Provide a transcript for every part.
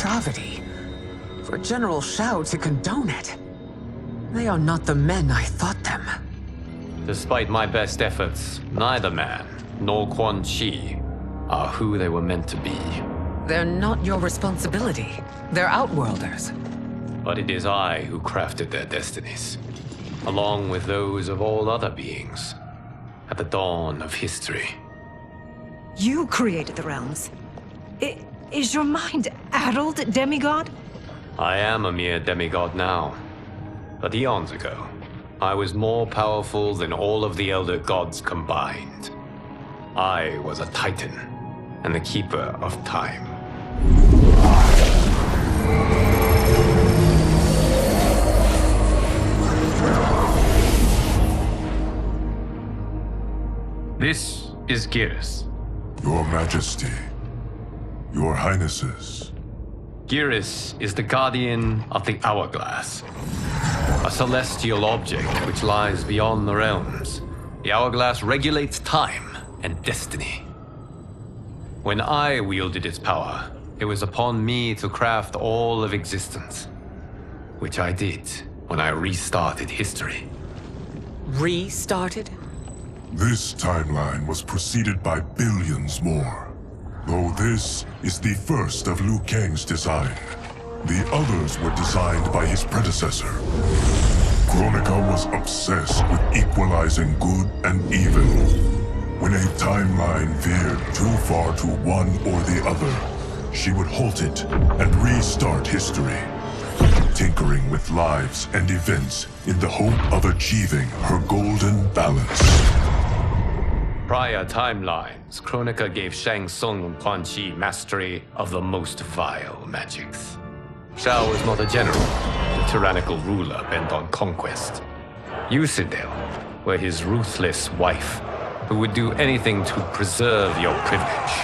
depravity. For General Shao to condone it. They are not the men I thought them. Despite my best efforts, neither man nor Quan Chi are who they were meant to be. They're not your responsibility. They're Outworlders. But it is I who crafted their destinies, along with those of all other beings, at the dawn of history. You created the realms. Is your mind addled, demigod? I am a mere demigod now, but eons ago, I was more powerful than all of the Elder Gods combined. I was a Titan, and the Keeper of Time. This is Geras. Your Majesty, Your Highnesses. Geras is the guardian of the Hourglass, a celestial object which lies beyond the realms. The Hourglass regulates time and destiny. When I wielded its power, it was upon me to craft all of existence, which I did when I restarted history. Restarted? This timeline was preceded by billions more. Though this is the first of Liu Kang's design. The others were designed by his predecessor. Kronika was obsessed with equalizing good and evil. When a timeline veered too far to one or the other, she would halt it and restart history, tinkering with lives and events in the hope of achieving her golden balance. Prior timelines, Kronika gave Shang Tsung and Quan Chi mastery of the most vile magics. Shao was not a general, a tyrannical ruler bent on conquest. You, Sindel, were his ruthless wife, who would do anything to preserve your privilege.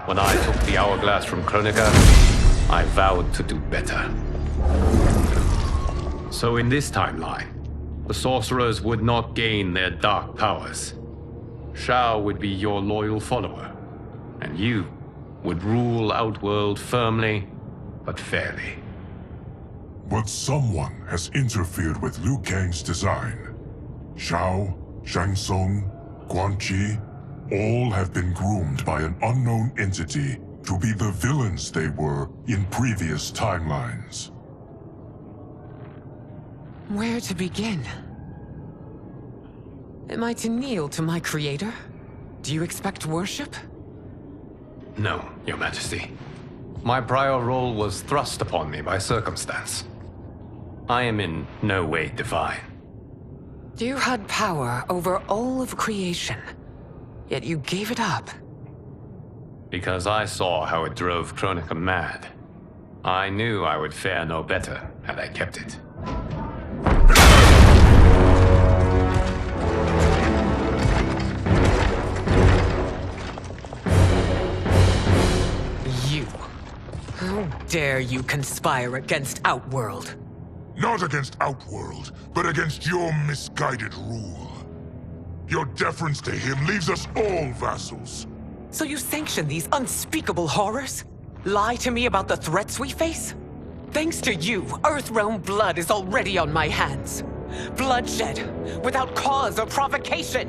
When I took the Hourglass from Kronika, I vowed to do better. So in this timeline, the sorcerers would not gain their dark powers. Shao would be your loyal follower, and you would rule Outworld firmly, but fairly. But someone has interfered with Liu Kang's design. Shao, Shang Tsung, Quan Chi, all have been groomed by an unknown entity to be the villains they were in previous timelines. Where to begin? Am I to kneel to my creator? Do you expect worship? No, Your Majesty. My prior role was thrust upon me by circumstance. I am in no way divine. You had power over all of creation, yet you gave it up. Because I saw how it drove Kronika mad. I knew I would fare no better had I kept it. You. How dare you conspire against Outworld? Not against Outworld, but against your misguided rule. Your deference to him leaves us all vassals. So you sanction these unspeakable horrors? Lie to me about the threats we face? Thanks to you, Earthrealm blood is already on my hands. Bloodshed, without cause or provocation.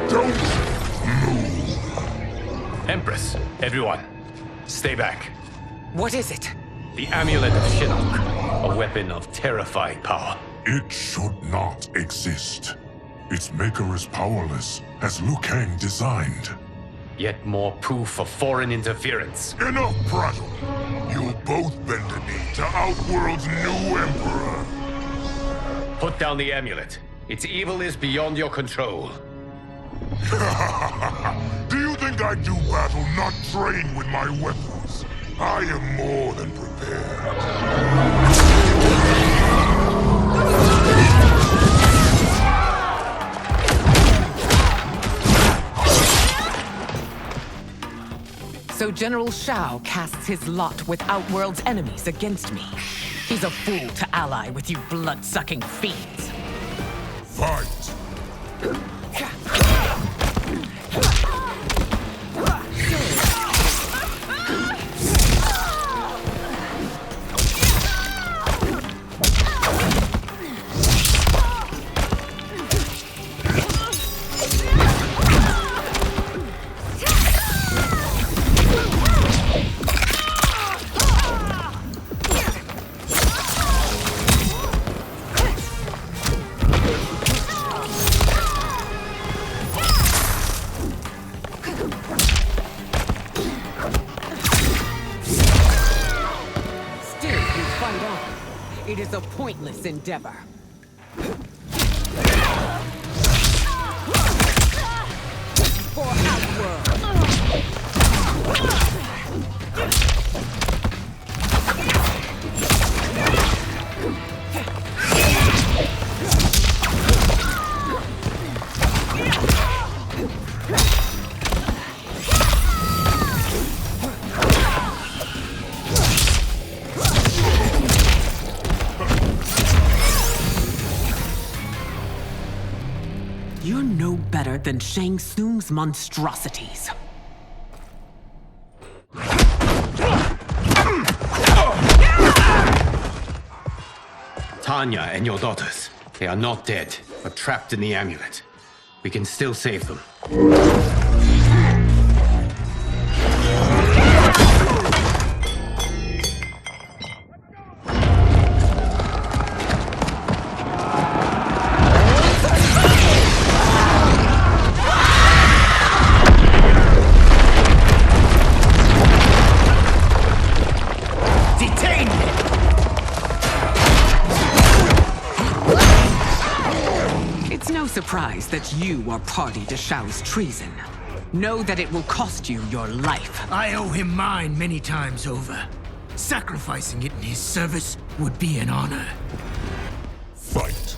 Don't move. Empress, everyone, stay back. What is it? The Amulet of Shinnok, a weapon of terrifying power. It should not exist. Its maker is powerless, as Liu Kang designed. Yet more proof of foreign interference. Enough prattle! You'll both bend a knee to Outworld's new emperor. Put down the amulet. Its evil is beyond your control. Do you think I do battle not trained with my weapons? I am more than prepared. So General Shao casts his lot with Outworld's enemies against me. He's a fool to ally with you blood-sucking fiends. Fight! It is a pointless endeavor. For Outworld! You're no better than Shang Tsung's monstrosities. Tanya and your daughters. They are not dead, but trapped in the amulet. We can still save them. Surprised that you are party to Shao's treason. Know that it will cost you your life. I owe him mine many times over. Sacrificing it in his service would be an honor. Fight.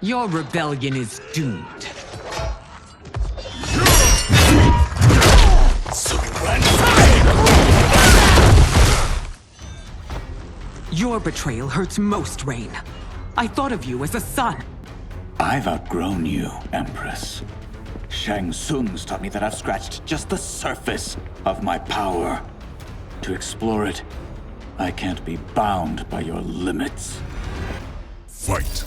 Your rebellion is doomed. Your betrayal hurts most, Rain. I thought of you as a son. I've outgrown you, Empress. Shang Tsung's taught me that I've scratched just the surface of my power. To explore it, I can't be bound by your limits. Fight.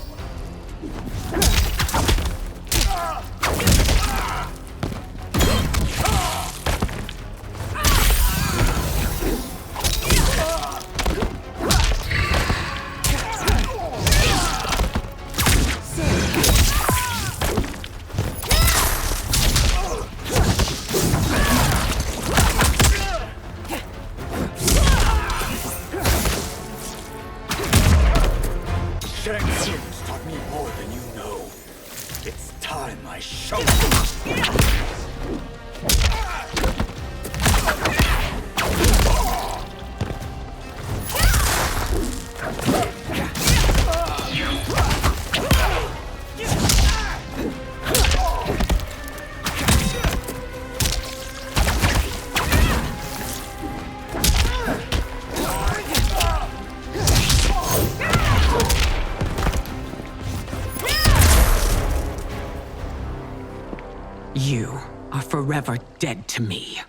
You are forever dead to me.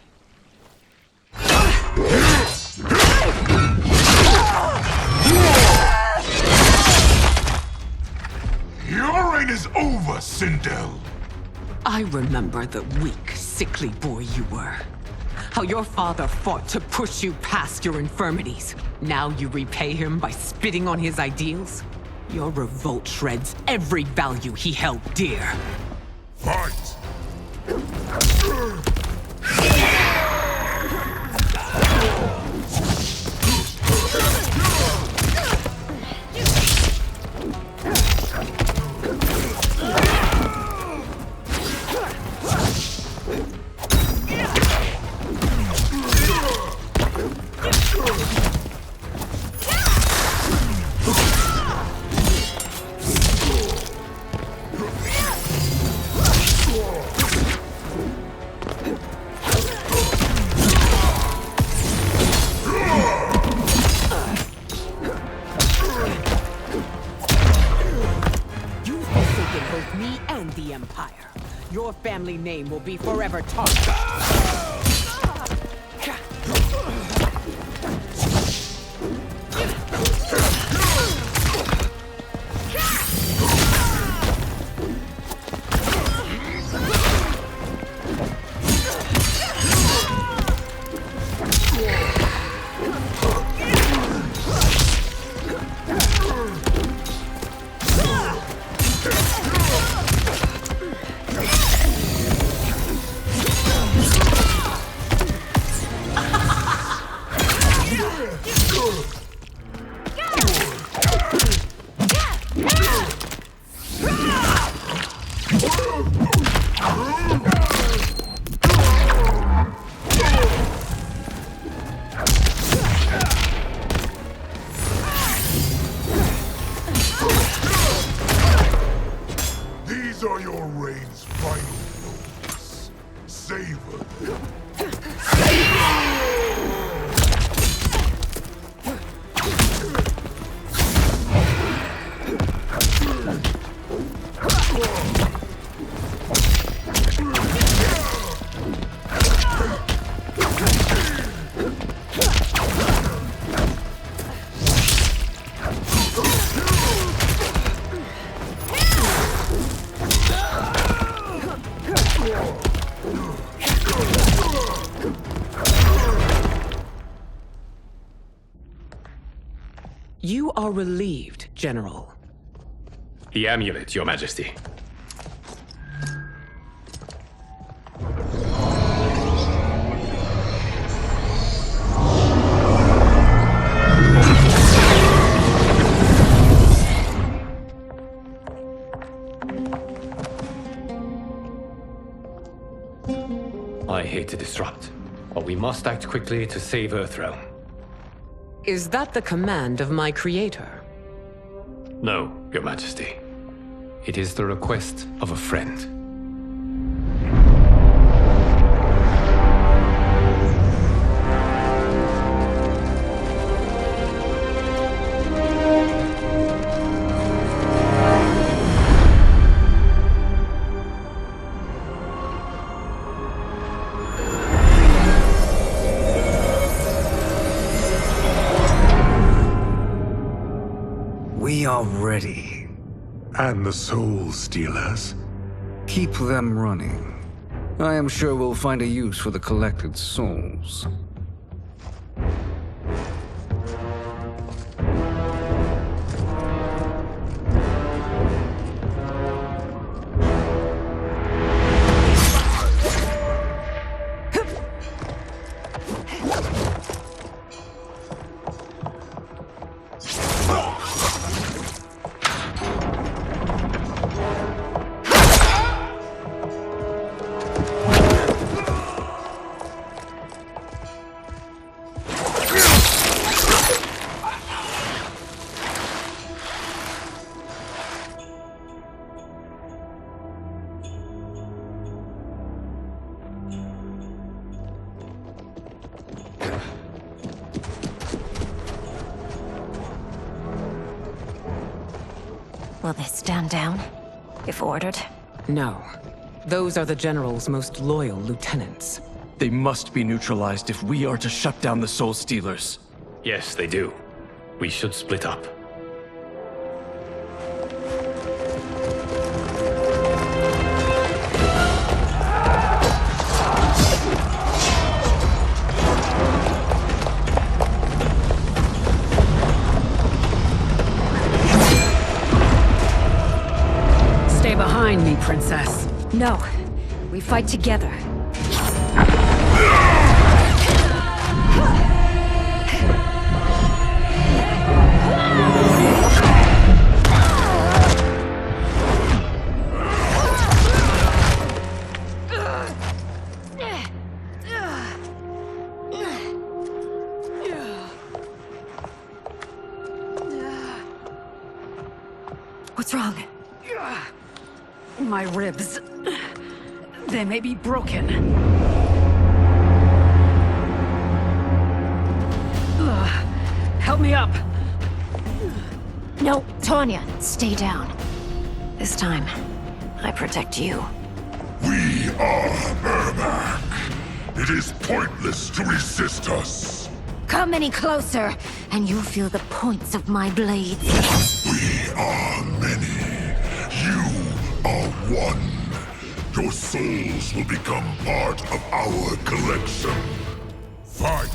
Your reign is over, Sindel. I remember the weak, sickly boy you were. How your father fought to push you past your infirmities. Now you repay him by spitting on his ideals? Your revolt shreds every value he held dear. Fight! Your family name will be forever tarnished. These are your reign's final moments. Savor them. You are relieved, General. The amulet, Your Majesty. I hate to disrupt, but we must act quickly to save Earthrealm. Is that the command of my creator? No, Your Majesty. It is the request of a friend. We are ready. And the Soul Stealers? Keep them running. I am sure we'll find a use for the collected souls. Will they stand down, if ordered? No. Those are the General's most loyal lieutenants. They must be neutralized if we are to shut down the Soul Stealers. Yes, they do. We should split up. Stay behind me, Princess. No, we fight together. What's wrong? My ribs. They may be broken. Help me up. No, Tanya, stay down. This time, I protect you. We are Ermac. It is pointless to resist us. Come any closer, and you'll feel the points of my blades. We are many. You are one. Your souls will become part of our collection. Fight!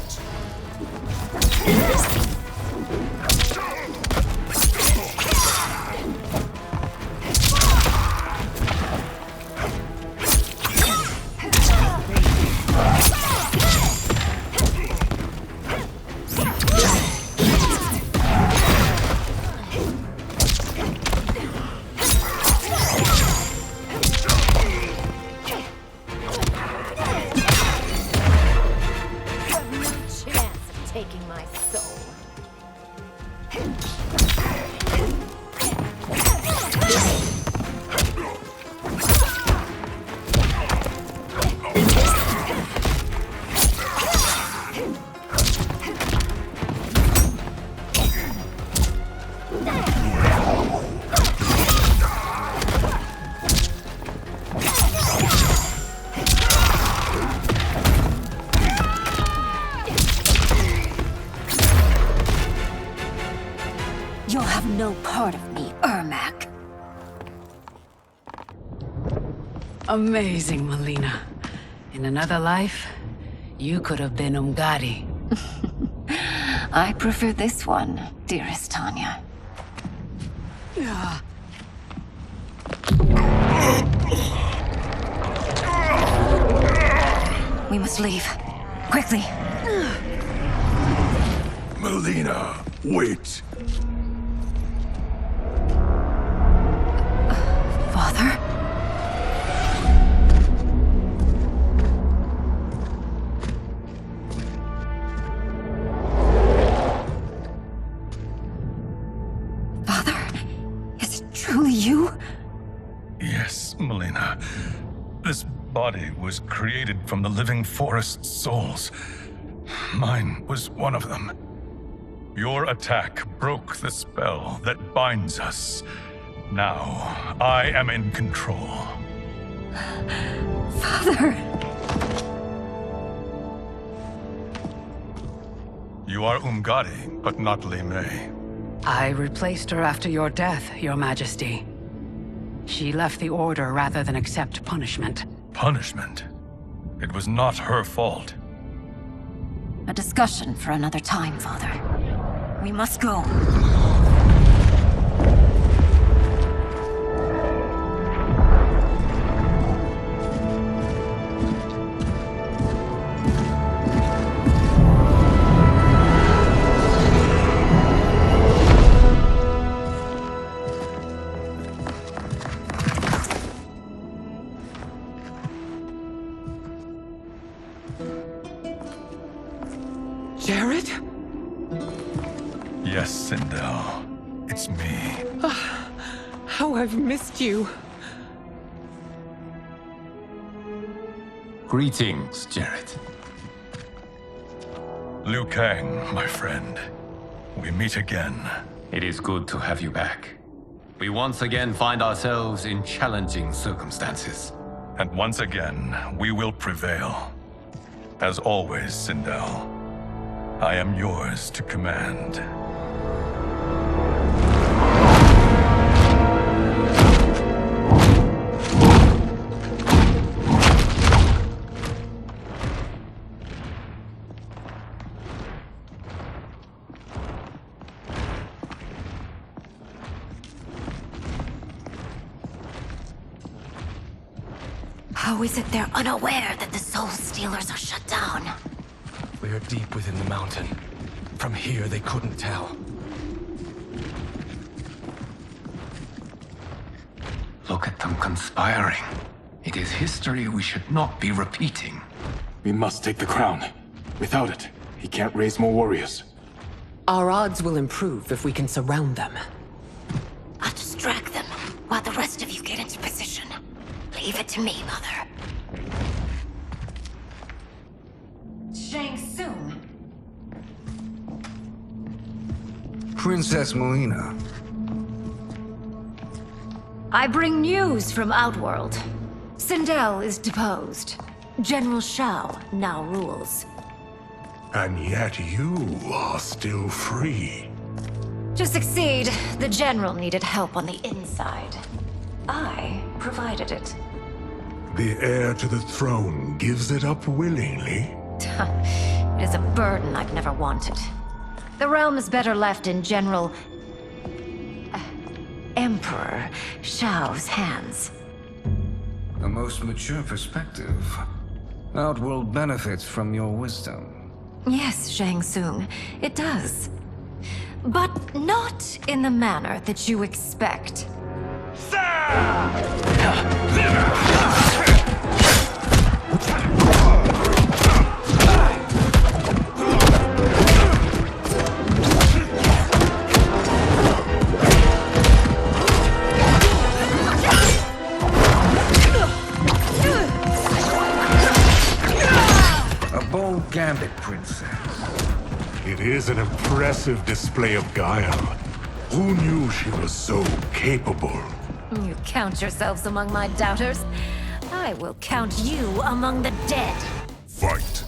You'll have no part of me, Ermac. Amazing, Melina. In another life, you could have been Umgadi. I prefer this one, dearest Tanya. We must leave. Quickly. Melina, wait. Father? Father? Is it truly you? Yes, Melina. This body was created from the living forest's souls. Mine was one of them. Your attack broke the spell that binds us. Now, I am in control. Father! You are Umgadi, but not Li Mei. I replaced her after your death, Your Majesty. She left the Order rather than accept punishment. Punishment? It was not her fault. A discussion for another time, Father. We must go. Jared? Yes, Sindel. It's me. How I've missed you. Greetings, Jared. Liu Kang, my friend. We meet again. It is good to have you back. We once again find ourselves in challenging circumstances. And once again, we will prevail. As always, Sindel, I am yours to command. How is it they're unaware that the Soul Stealers are shut down? We are deep within the mountain. From here, they couldn't tell. Look at them conspiring. It is history we should not be repeating. We must take the crown. Without it, he can't raise more warriors. Our odds will improve if we can surround them. I'll distract them while the rest of you get into position. Leave it to me, Mother. Shang Tsung. Princess Melina. I bring news from Outworld. Sindel is deposed. General Shao now rules. And yet you are still free. To succeed, the General needed help on the inside. I provided it. The heir to the throne gives it up willingly. It is a burden I've never wanted. The realm is better left in General... Emperor Shao's hands. A most mature perspective. Outworld benefits from your wisdom. Yes, Shang Tsung, it does. But not in the manner that you expect. A bold Gambit, Princess. It is an impressive display of guile. Who knew she was so capable? You count yourselves among my doubters. I will count you among the dead. Fight.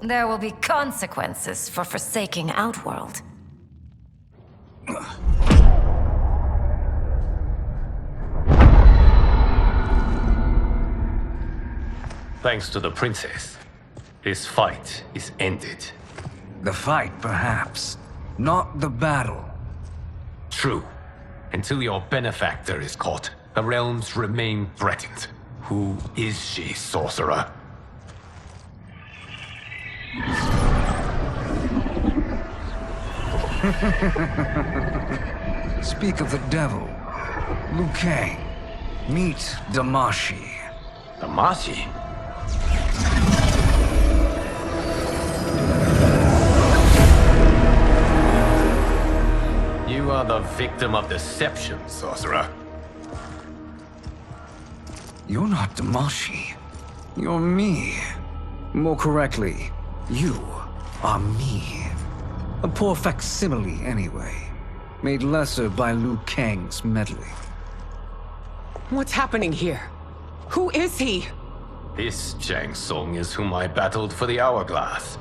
There will be consequences for forsaking Outworld. Thanks to the princess, this fight is ended. The fight, perhaps. Not the battle. True. Until your benefactor is caught, the realms remain threatened. Who is she, sorcerer? Speak of the devil. Liu Kang. Meet Damashi. Damashi? You are the victim of deception, sorcerer. You're not Damashi. You're me. More correctly, you are me. A poor facsimile, anyway. Made lesser by Liu Kang's meddling. What's happening here? Who is he? This Shang Tsung is whom I battled for the Hourglass.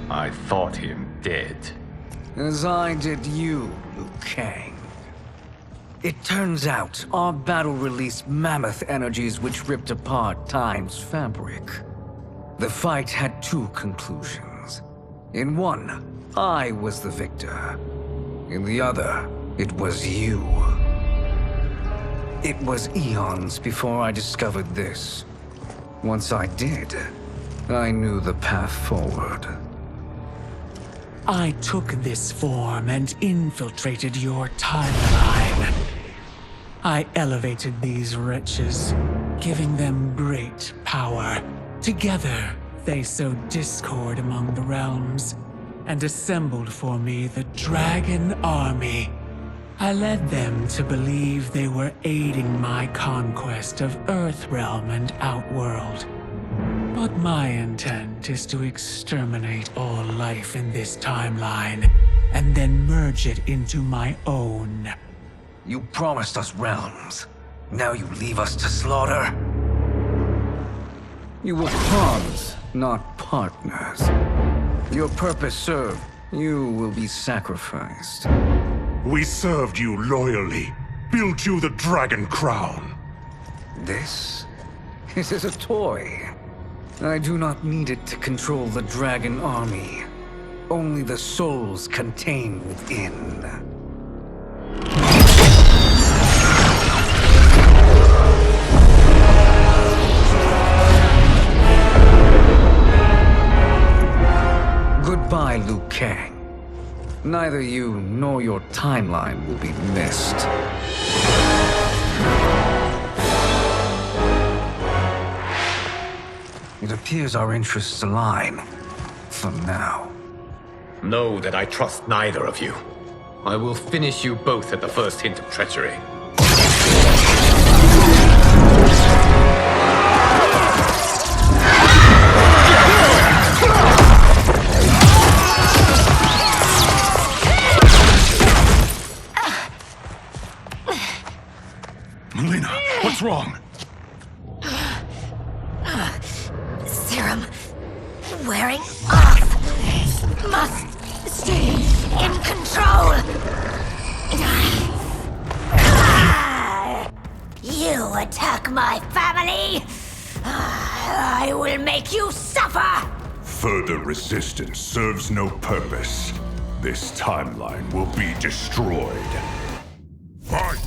I thought him dead. as I did you, Liu Kang. It turns out our battle released mammoth energies which ripped apart time's fabric. The fight had two conclusions. In one, I was the victor. In the other, it was you. It was eons before I discovered this. Once I did, I knew the path forward. I took this form and infiltrated your timeline. I elevated these wretches, giving them great power. Together, they sowed discord among the realms, and assembled for me the Dragon Army. I led them to believe they were aiding my conquest of Earthrealm and Outworld. But my intent is to exterminate all life in this timeline, and then merge it into my own. You promised us realms. Now you leave us to slaughter? You were pawns, not partners. Your purpose served. You will be sacrificed. We served you loyally, built you the Dragon Crown. This is a toy. I do not need it to control the Dragon Army. Only the souls contained within. Goodbye, Liu Kang. Neither you nor your timeline will be missed. It appears our interests align. For now. Know that I trust neither of you. I will finish you both at the first hint of treachery. Melina, what's wrong? Serum wearing off. Must stay in control. You attack my family. I will make you suffer. Further resistance serves no purpose. This timeline will be destroyed. Fight!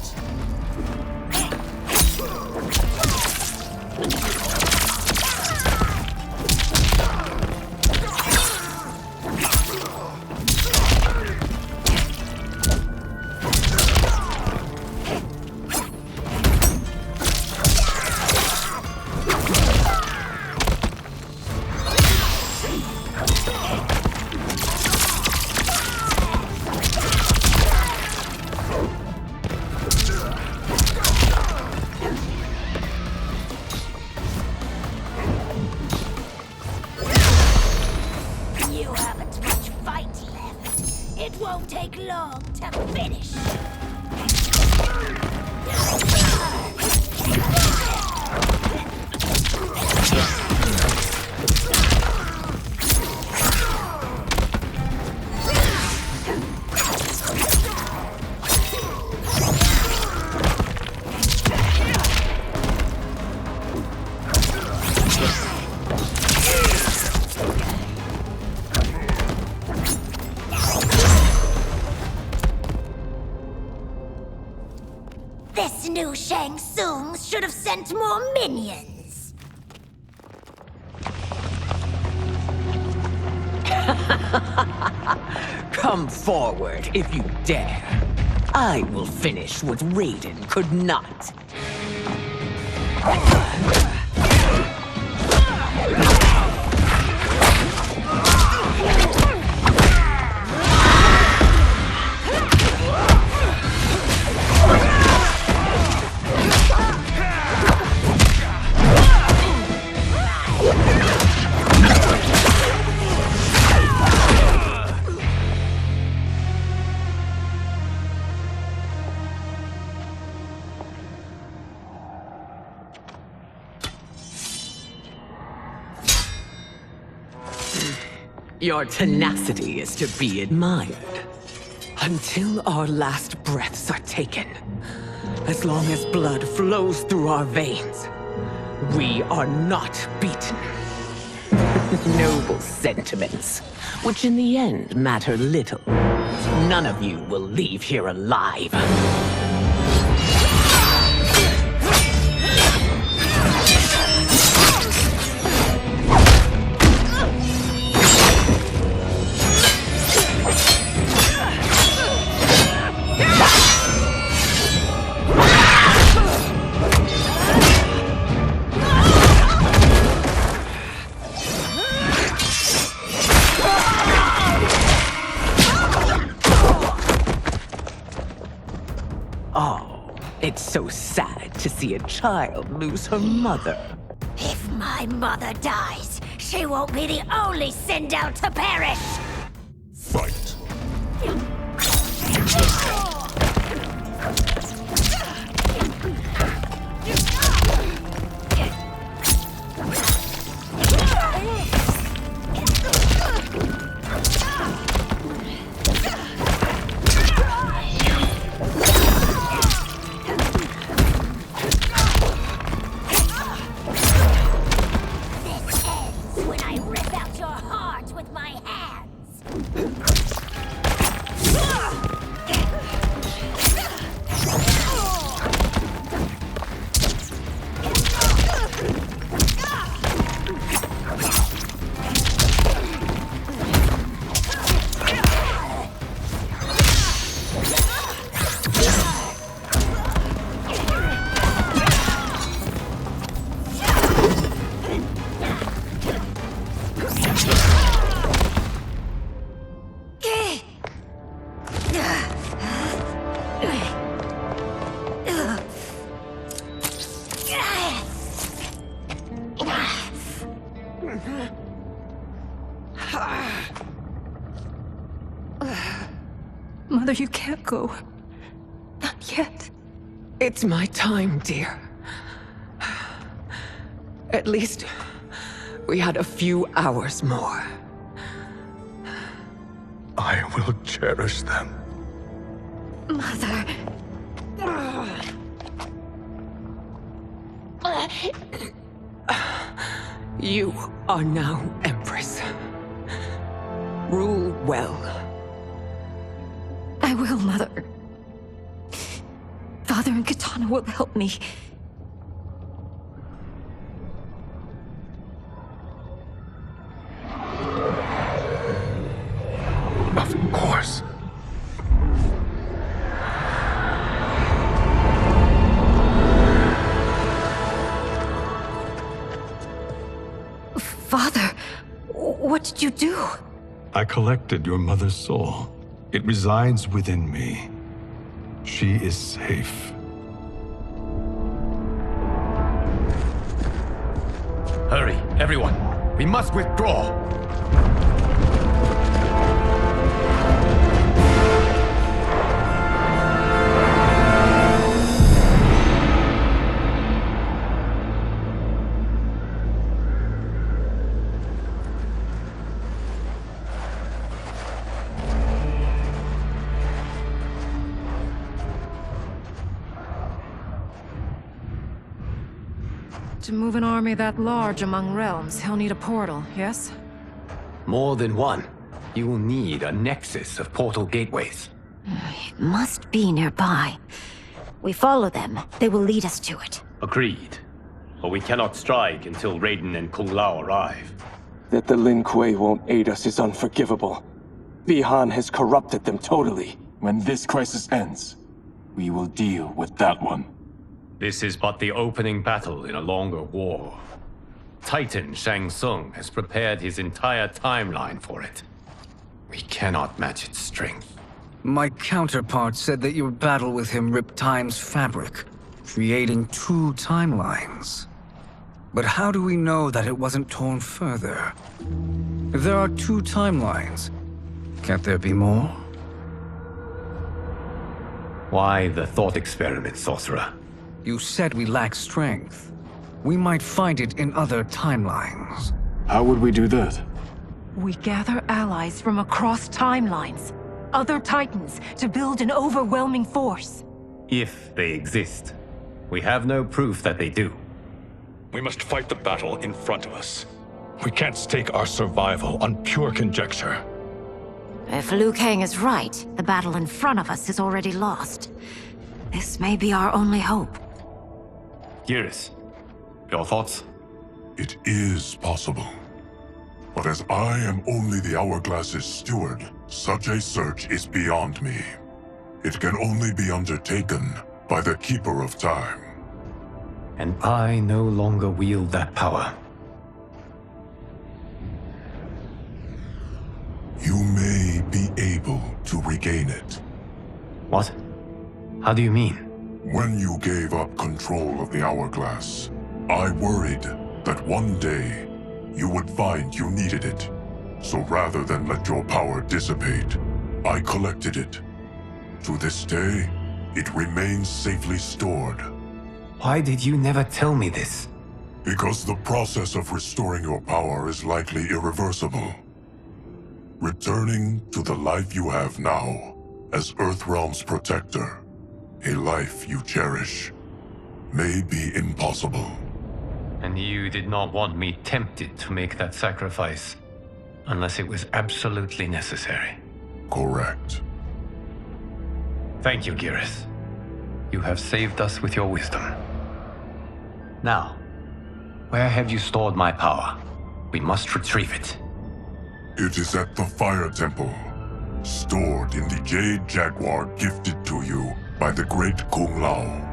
This new Shang Tsung should have sent more minions. Come forward if you dare. I will finish what Raiden could not. Your tenacity is to be admired. Until our last breaths are taken. As long as blood flows through our veins, we are not beaten. Noble sentiments, which in the end matter little. None of you will leave here alive. It's so sad to see a child lose her mother. If my mother dies, she won't be the only Sindel to perish! Fight. Mother, you can't go. Not yet. It's my time, dear. At least, we had a few hours more. I will cherish them. Mother... You are now Empress. Rule well. I will, Mother. Father and Kitana will help me. Of course. Father, what did you do? I collected your mother's soul. It resides within me. She is safe. Hurry, everyone. We must withdraw. To move an army that large among realms, he'll need a portal, yes? More than one. You will need a nexus of portal gateways. It must be nearby. We follow them, they will lead us to it. Agreed. But we cannot strike until Raiden and Kung Lao arrive. That the Lin Kuei won't aid us is unforgivable. Bihan has corrupted them totally. When this crisis ends, we will deal with that one. This is but the opening battle in a longer war. Titan Shang Tsung has prepared his entire timeline for it. We cannot match its strength. My counterpart said that your battle with him ripped time's fabric, creating 2 timelines. But how do we know that it wasn't torn further? If there are 2 timelines, can't there be more? Why the thought experiment, Sorcerer? You said we lack strength. We might find it in other timelines. How would we do that? We gather allies from across timelines. other Titans to build an overwhelming force. If they exist. We have no proof that they do. We must fight the battle in front of us. We can't stake our survival on pure conjecture. If Liu Kang is right, the battle in front of us is already lost. This may be our only hope. Geras, your thoughts? It is possible. But as I am only the Hourglass's steward, such a search is beyond me. It can only be undertaken by the Keeper of Time. And I no longer wield that power. You may be able to regain it. What? How do you mean? When you gave up control of the Hourglass, I worried that one day you would find you needed it. So rather than let your power dissipate, I collected it. To this day, it remains safely stored. Why did you never tell me this? Because the process of restoring your power is likely irreversible. Returning to the life you have now, as Earthrealm's protector, a life you cherish, may be impossible. And you did not want me tempted to make that sacrifice, unless it was absolutely necessary. Correct. Thank you, Geras. You have saved us with your wisdom. Now, where have you stored my power? We must retrieve it. It is at the Fire Temple, stored in the Jade Jaguar gifted to you by the great Kung Lao.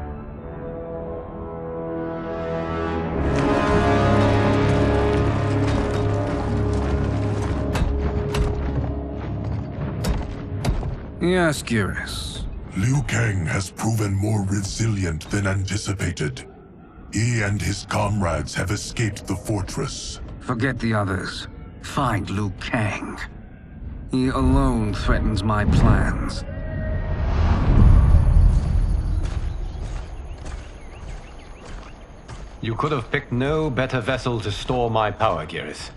Yes, Geras. Liu Kang has proven more resilient than anticipated. He and his comrades have escaped the fortress. Forget the others. Find Liu Kang. He alone threatens my plans. You could have picked no better vessel to store my power, Geras.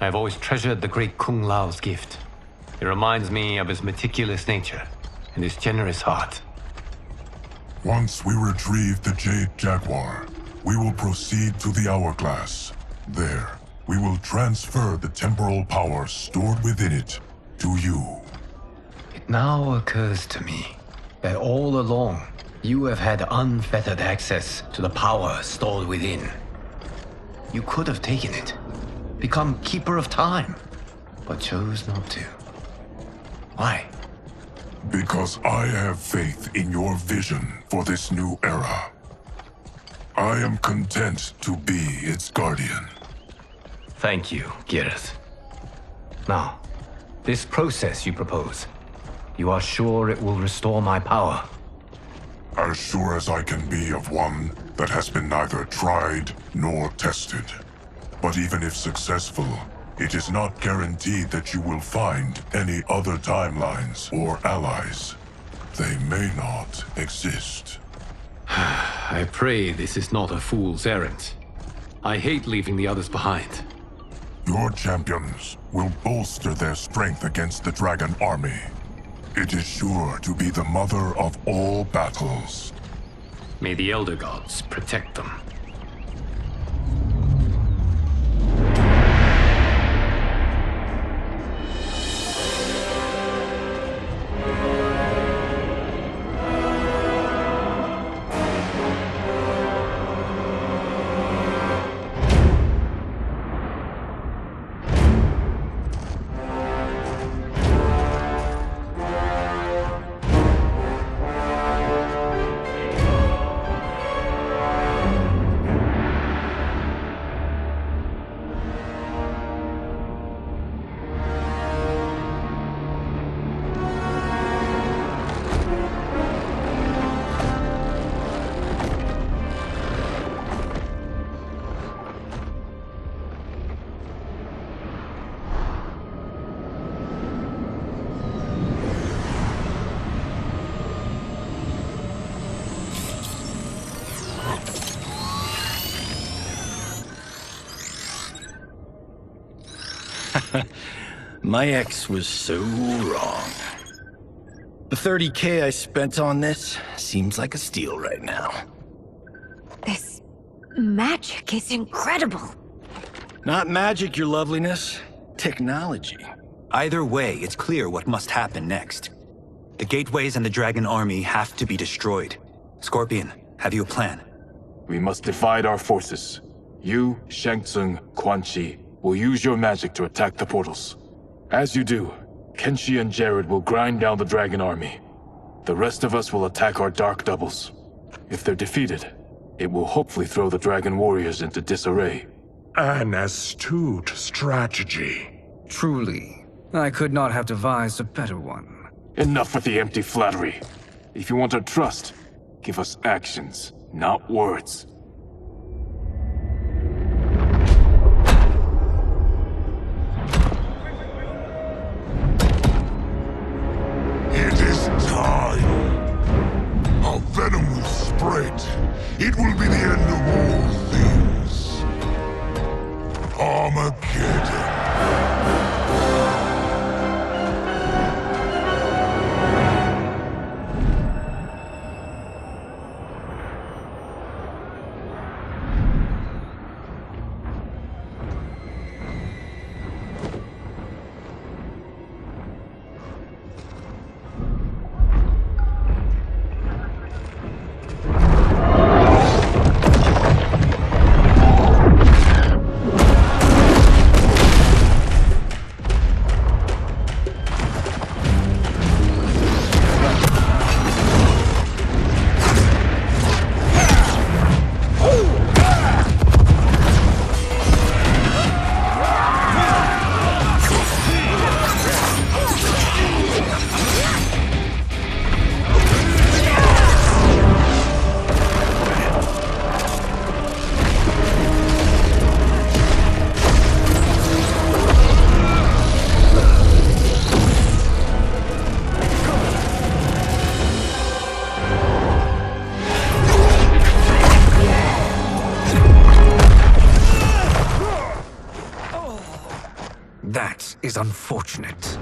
I have always treasured the great Kung Lao's gift. It reminds me of his meticulous nature and his generous heart. Once we retrieve the Jade Jaguar, we will proceed to the Hourglass. There, we will transfer the temporal power stored within it to you. It now occurs to me that all along, you have had unfettered access to the power stored within. You could have taken it, become Keeper of Time, but chose not to. Why? Because I have faith in your vision for this new era. I am content to be its guardian. Thank you, Geras. Now, this process you propose, you are sure it will restore my power? As sure as I can be of one that has been neither tried nor tested. But even if successful, it is not guaranteed that you will find any other timelines or allies. They may not exist. I pray this is not a fool's errand. I hate leaving the others behind. Your champions will bolster their strength against the Dragon Army. It is sure to be the mother of all battles. May the Elder Gods protect them. My ex was so wrong. The 30K I spent on this seems like a steal right now. This magic is incredible. Not magic, your loveliness. Technology. Either way, it's clear what must happen next. The gateways and the Dragon Army have to be destroyed. Scorpion, have you a plan? We must divide our forces. You, Shang Tsung, Quan Chi, will use your magic to attack the portals. As you do, Kenshi and Jared will grind down the Dragon Army. The rest of us will attack our Dark Doubles. If they're defeated, it will hopefully throw the Dragon Warriors into disarray. An astute strategy. Truly, I could not have devised a better one. Enough with the empty flattery. If you want our trust, give us actions, not words. It is time. Our venom will spread. It will be the end of all things. Armageddon. That is unfortunate.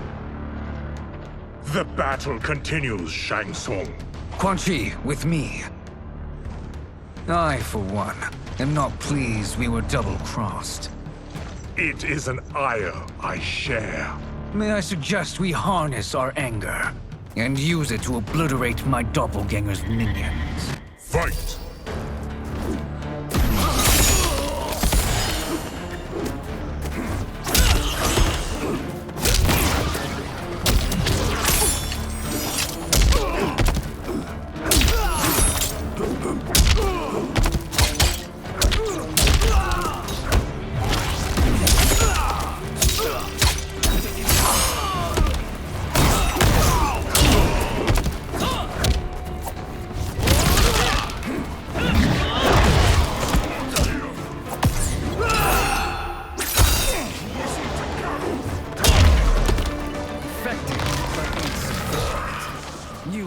The battle continues, Shang Tsung. Quan Chi, with me. I, for one, am not pleased we were double-crossed. It is an ire I share. May I suggest we harness our anger and use it to obliterate my doppelganger's minions? Fight!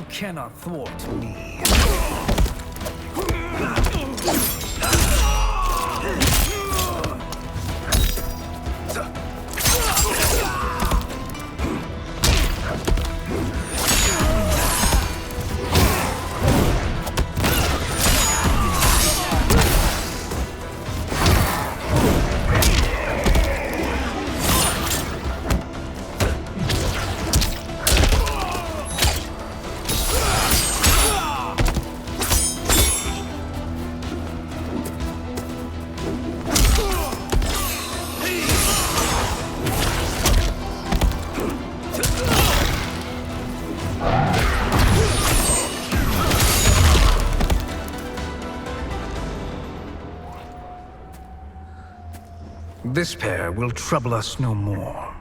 Cannot thwart me. This pair will trouble us no more.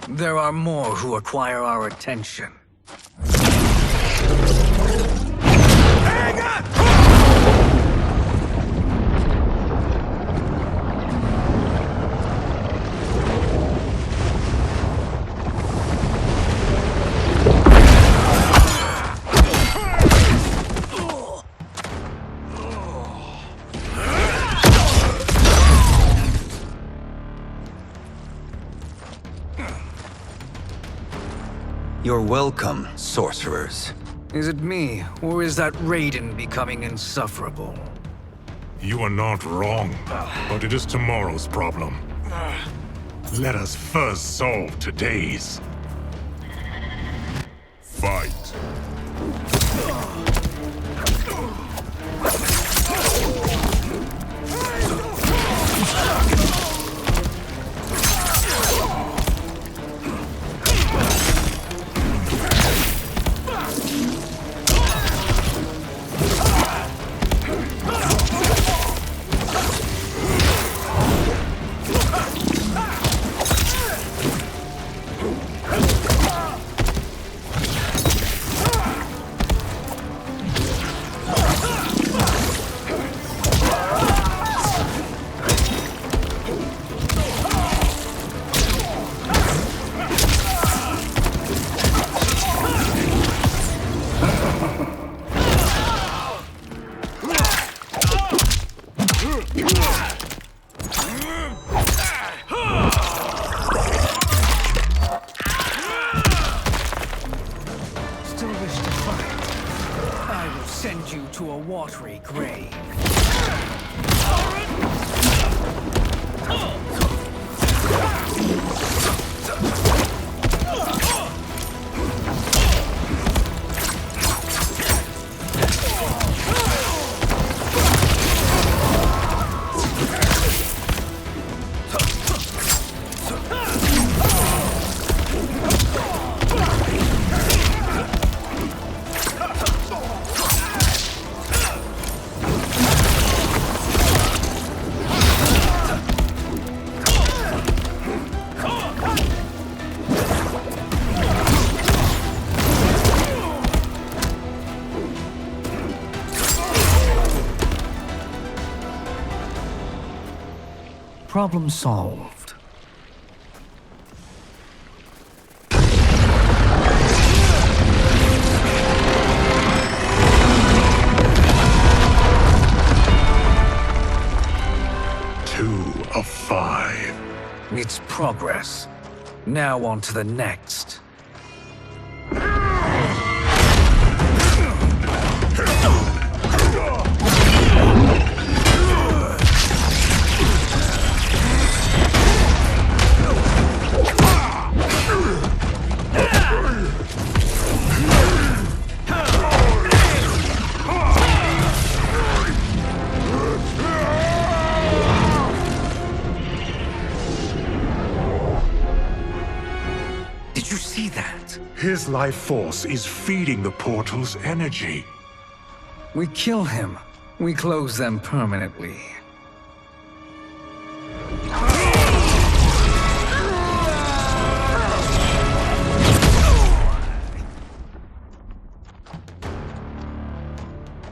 There are more who require our attention. You're welcome, sorcerers. Is it me, or is that Raiden becoming insufferable? You are not wrong, but it is tomorrow's problem. Let us first solve today's. Fight. Problem solved. Two of 5. It's progress. Now on to the next. His life force is feeding the portal's energy. We kill him. We close them permanently.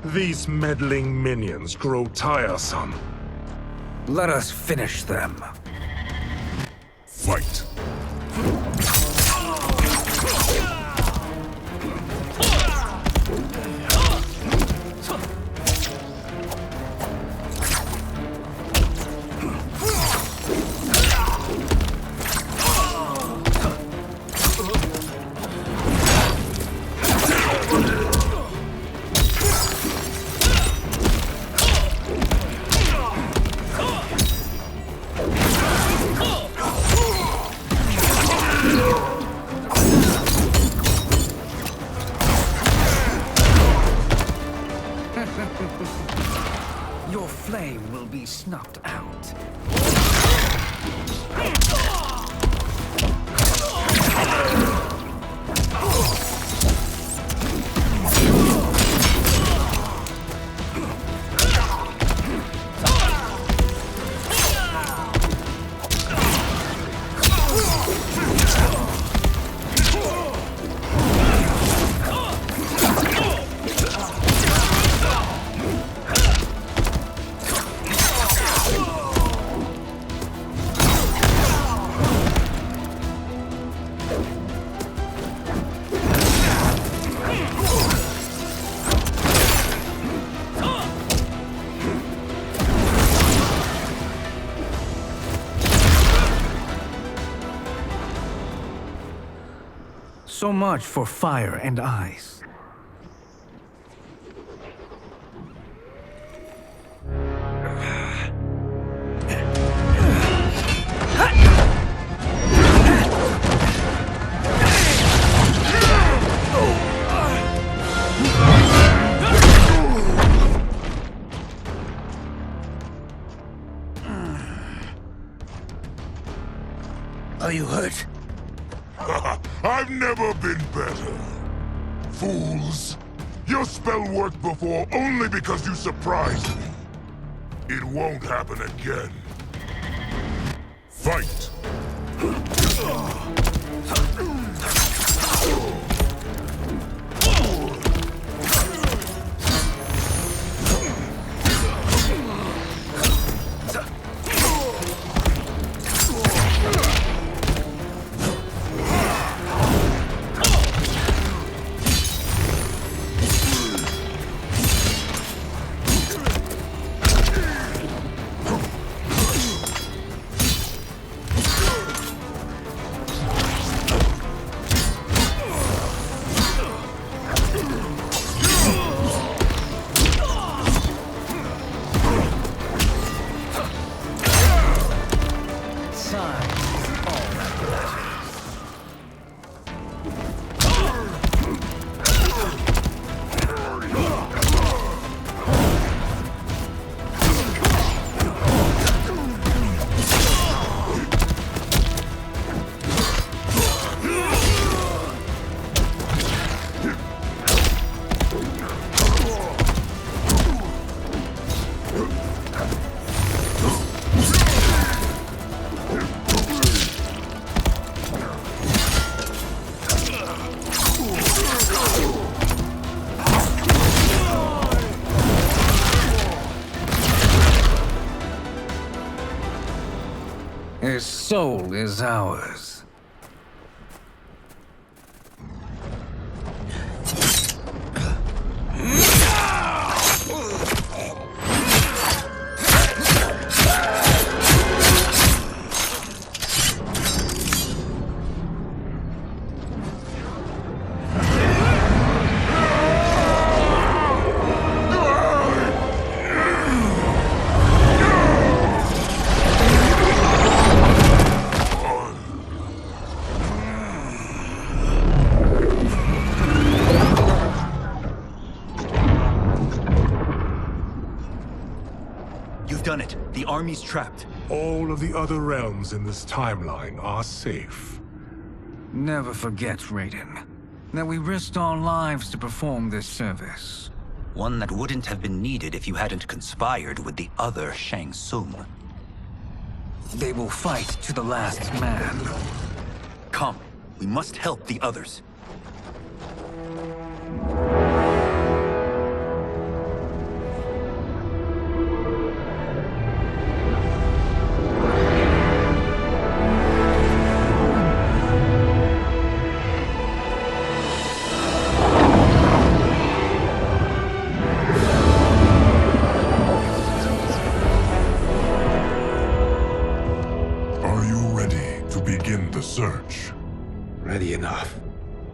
These meddling minions grow tiresome. Let us finish them. Fight. Your flame will be snuffed out. So much for fire and ice. Are you hurt? I've never been better. Fools! Your spell worked before only because you surprised me. It won't happen again. Fight! His soul is ours. Done it. The army's trapped. All of the other realms in this timeline are safe. Never forget, Raiden, that we risked our lives to perform this service. One that wouldn't have been needed if you hadn't conspired with the other Shang Tsung. They will fight to the last man. Come, we must help the others. Search. Ready enough.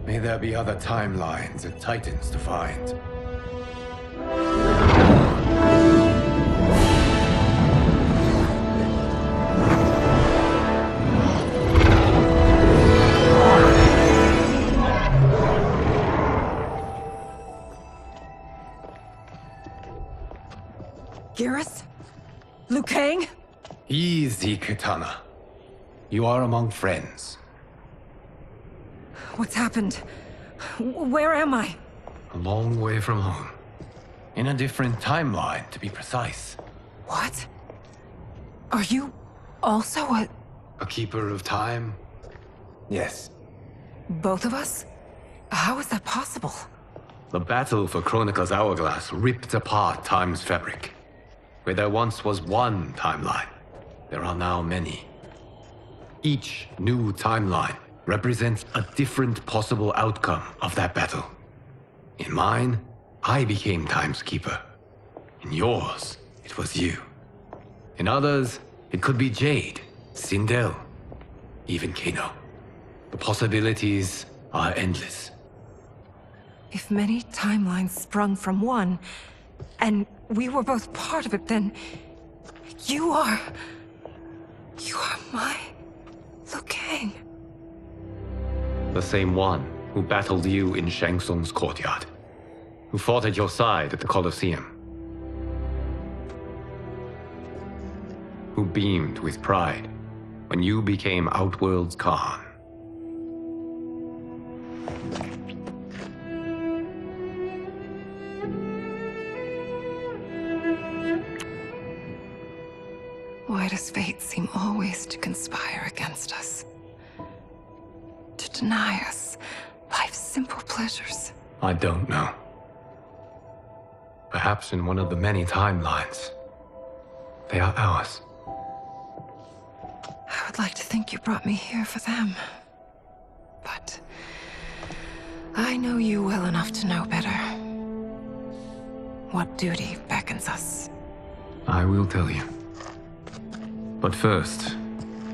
May there be other timelines and titans to find. Garrus? Liu Kang? Easy, Kitana. You are among friends. What's happened? Where am I? A long way from home. In a different timeline, to be precise. What? Are you also a keeper of time? Yes. Both of us? How is that possible? The battle for Chronica's Hourglass ripped apart time's fabric. Where there once was one timeline, there are now many. Each new timeline represents a different possible outcome of that battle. In mine, I became Time's Keeper. In yours, it was you. In others, it could be Jade, Sindel, even Kano. The possibilities are endless. If many timelines sprung from one, and we were both part of it, then you are my Liu Kang. The same one who battled you in Shang Tsung's courtyard, who fought at your side at the Colosseum, who beamed with pride when you became Outworld's Khan. Why does fate seem always to conspire against us? To deny us life's simple pleasures? I don't know. Perhaps in one of the many timelines, they are ours. I would like to think you brought me here for them. But I know you well enough to know better. What duty beckons us? I will tell you. But first,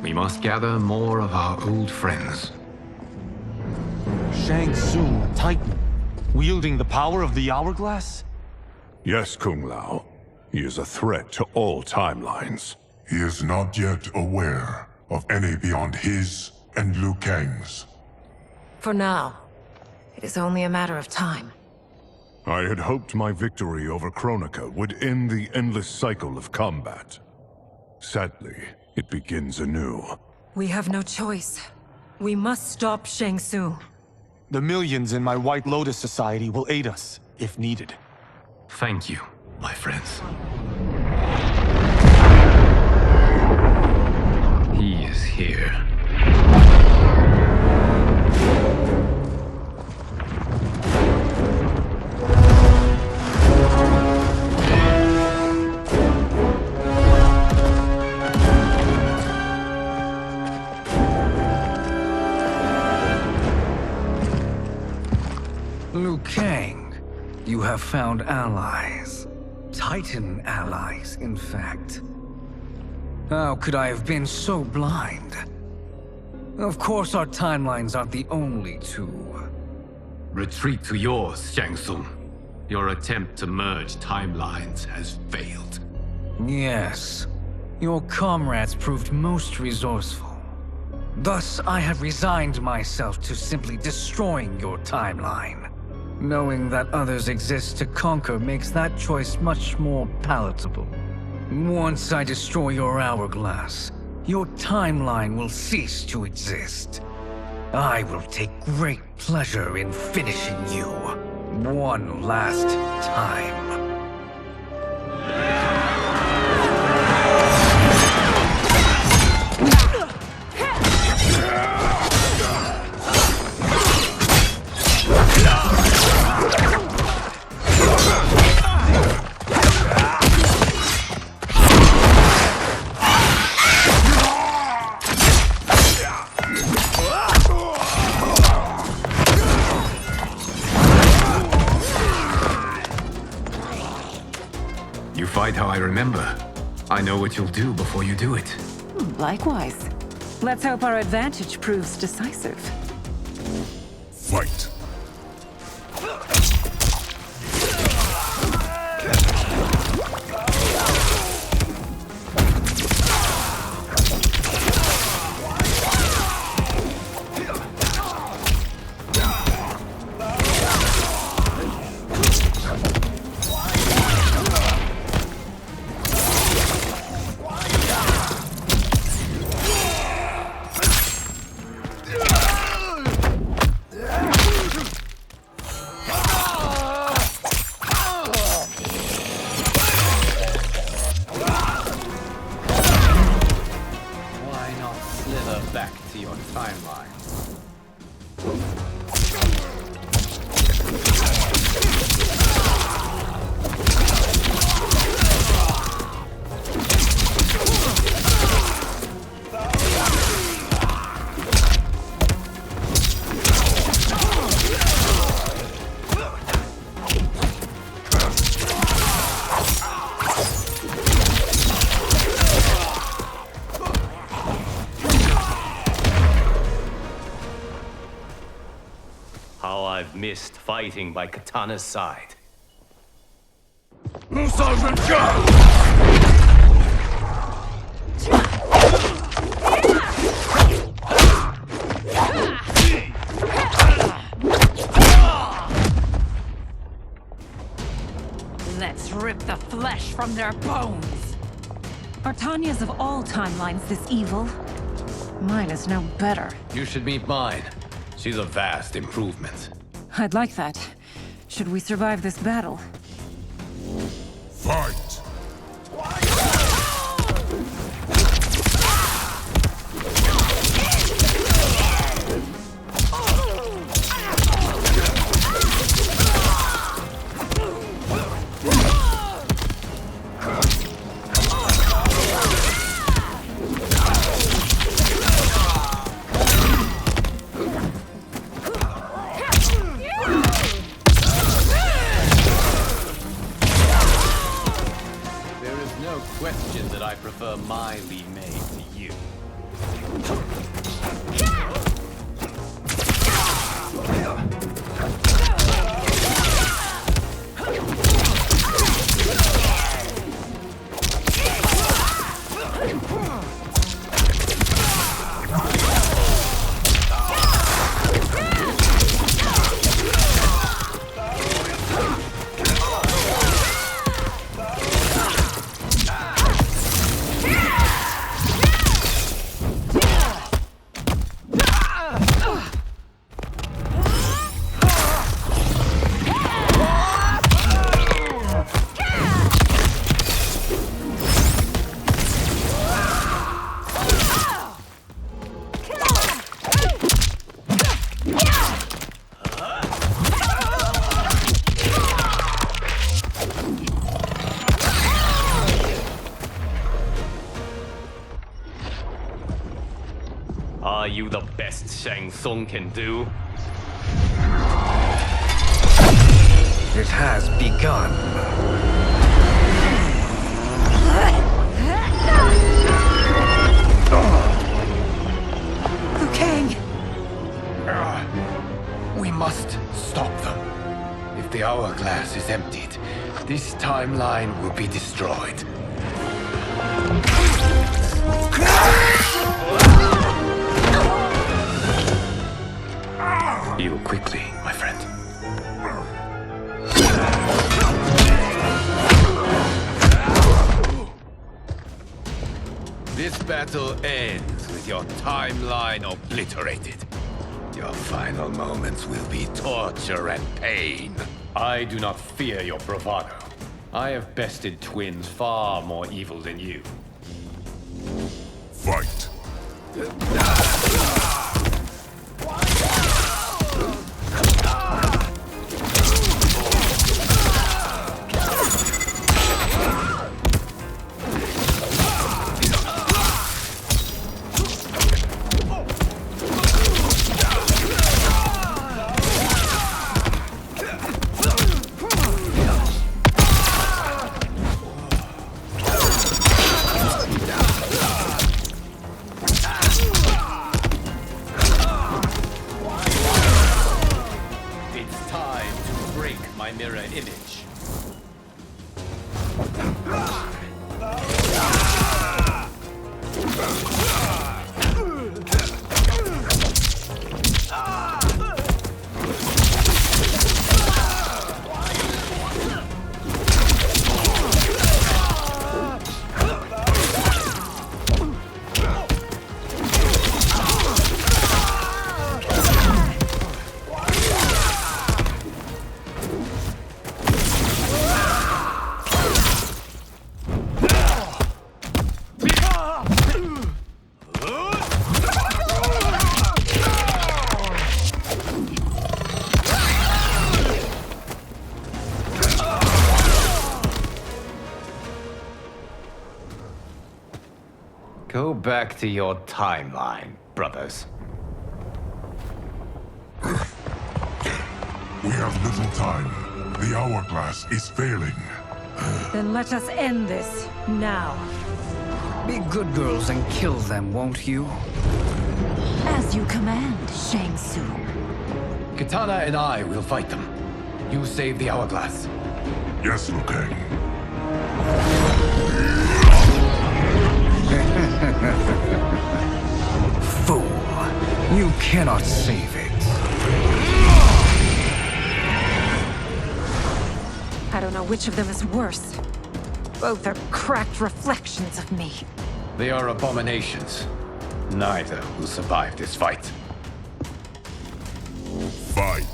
we must gather more of our old friends. Shang Tsung, a Titan, wielding the power of the Hourglass? Yes, Kung Lao. He is a threat to all timelines. He is not yet aware of any beyond his and Liu Kang's. For now, it is only a matter of time. I had hoped my victory over Kronika would end the endless cycle of combat. Sadly, it begins anew. We have no choice. We must stop Shang Tsung. The millions in my White Lotus Society will aid us, if needed. Thank you, my friends. He is here. Liu Kang, you have found allies. Titan allies, in fact. How could I have been so blind? Of course our timelines aren't the only two. Retreat to yours, Shang Tsung. Your attempt to merge timelines has failed. Yes. Your comrades proved most resourceful. Thus, I have resigned myself to simply destroying your timeline. Knowing that others exist to conquer makes that choice much more palatable. Once I destroy your hourglass, your timeline will cease to exist. I will take great pleasure in finishing you one last time. Fight how I remember. I know what you'll do before you do it. Likewise. Let's hope our advantage proves decisive. Fight! missed fighting by Kitana's side. Let's rip the flesh from their bones! Are Tanya's of all timelines this evil? Mine is no better. You should meet mine. She's a vast improvement. I'd like that. Should we survive this battle? Fight! Question that I prefer my Li Mei to you. Are you the best Shang Tsung can do? It has begun. Liu Kang! We must stop them. If the hourglass is emptied, this timeline will be destroyed. Heal quickly, my friend. This battle ends with your timeline obliterated. Your final moments will be torture and pain. I do not fear your bravado. I have bested twins far more evil than you. Fight! Mirror image. Go back to your timeline, brothers. We have little time. The hourglass is failing. Then let us end this, now. Be good girls and kill them, won't you? As you command, Shang Tsung. Kitana and I will fight them. You save the Hourglass. Yes, Liu Kang. Fool. You cannot save it. I don't know which of them is worse. Both are cracked reflections of me. They are abominations. Neither will survive this fight. Fight.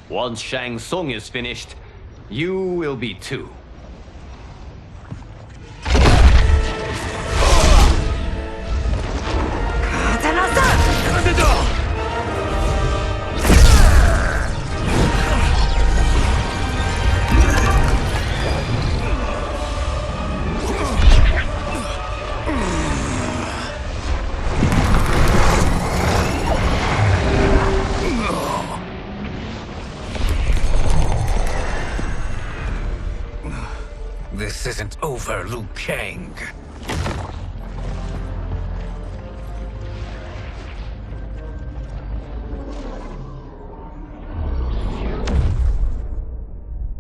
Once Shang Tsung is finished, you will be too. This isn't over, Liu Kang.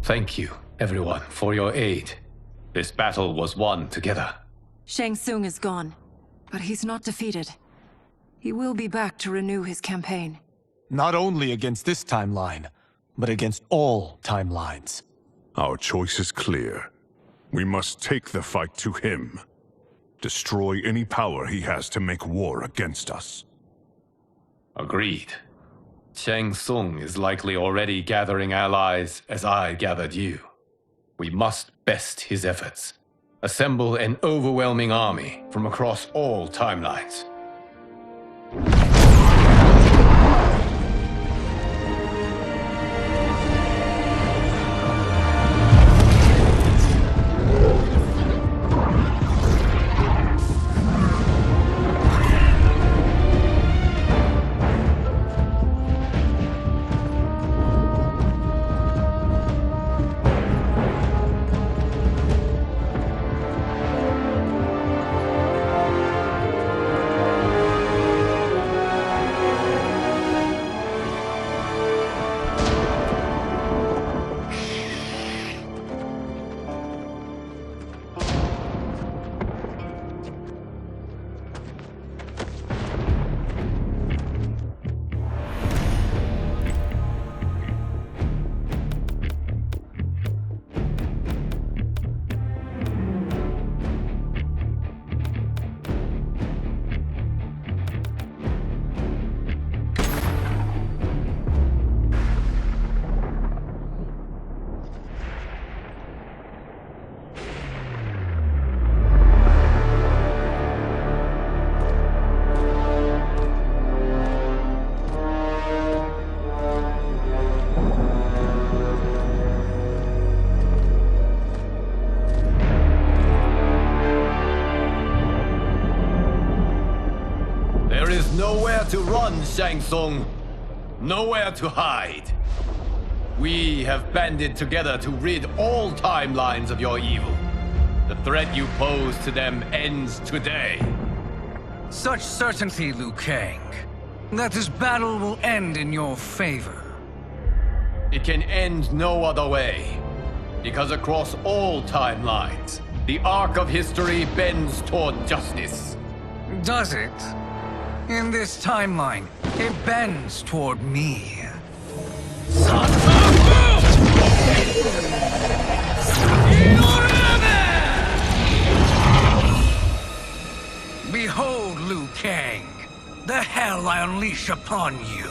Thank you, everyone, for your aid. This battle was won together. Shang Tsung is gone, but he's not defeated. He will be back to renew his campaign. Not only against this timeline, but against all timelines. Our choice is clear. We must take the fight to him. Destroy any power he has to make war against us. Agreed. Shang Tsung is likely already gathering allies as I gathered you. We must best his efforts. Assemble an overwhelming army from across all timelines. Nowhere to run, Shang Tsung. Nowhere to hide. We have banded together to rid all timelines of your evil. The threat you pose to them ends today. Such certainty, Liu Kang, that this battle will end in your favor. It can end no other way. Because across all timelines, the arc of history bends toward justice. Does it? In this timeline, it bends toward me. Behold, Liu Kang, the hell I unleash upon you.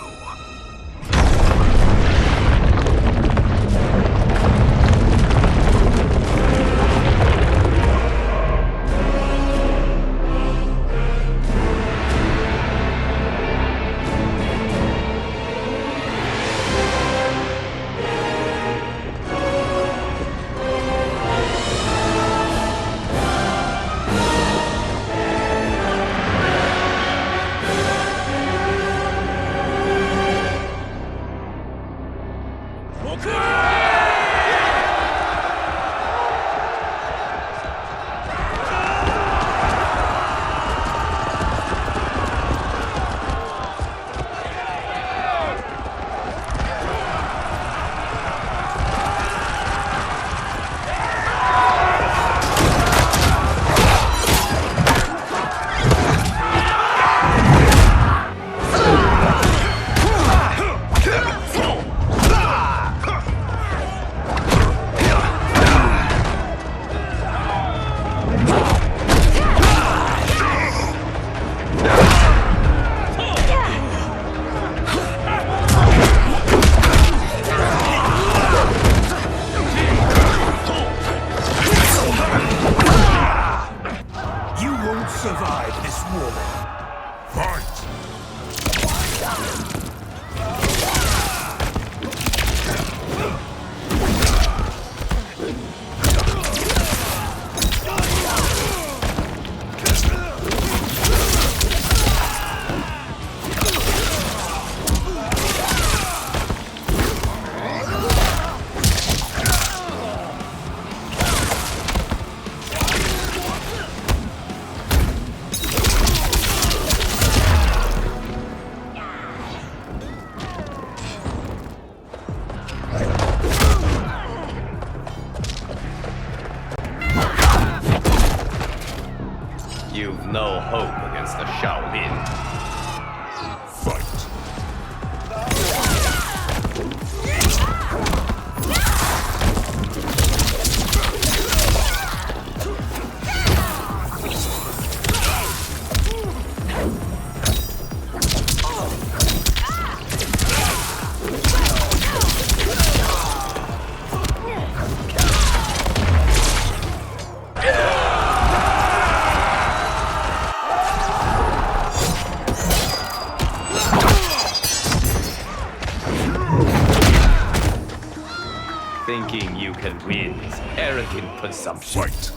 You've no hope against the Shaolin. Fight. Thinking you can win is arrogant presumption. Fight.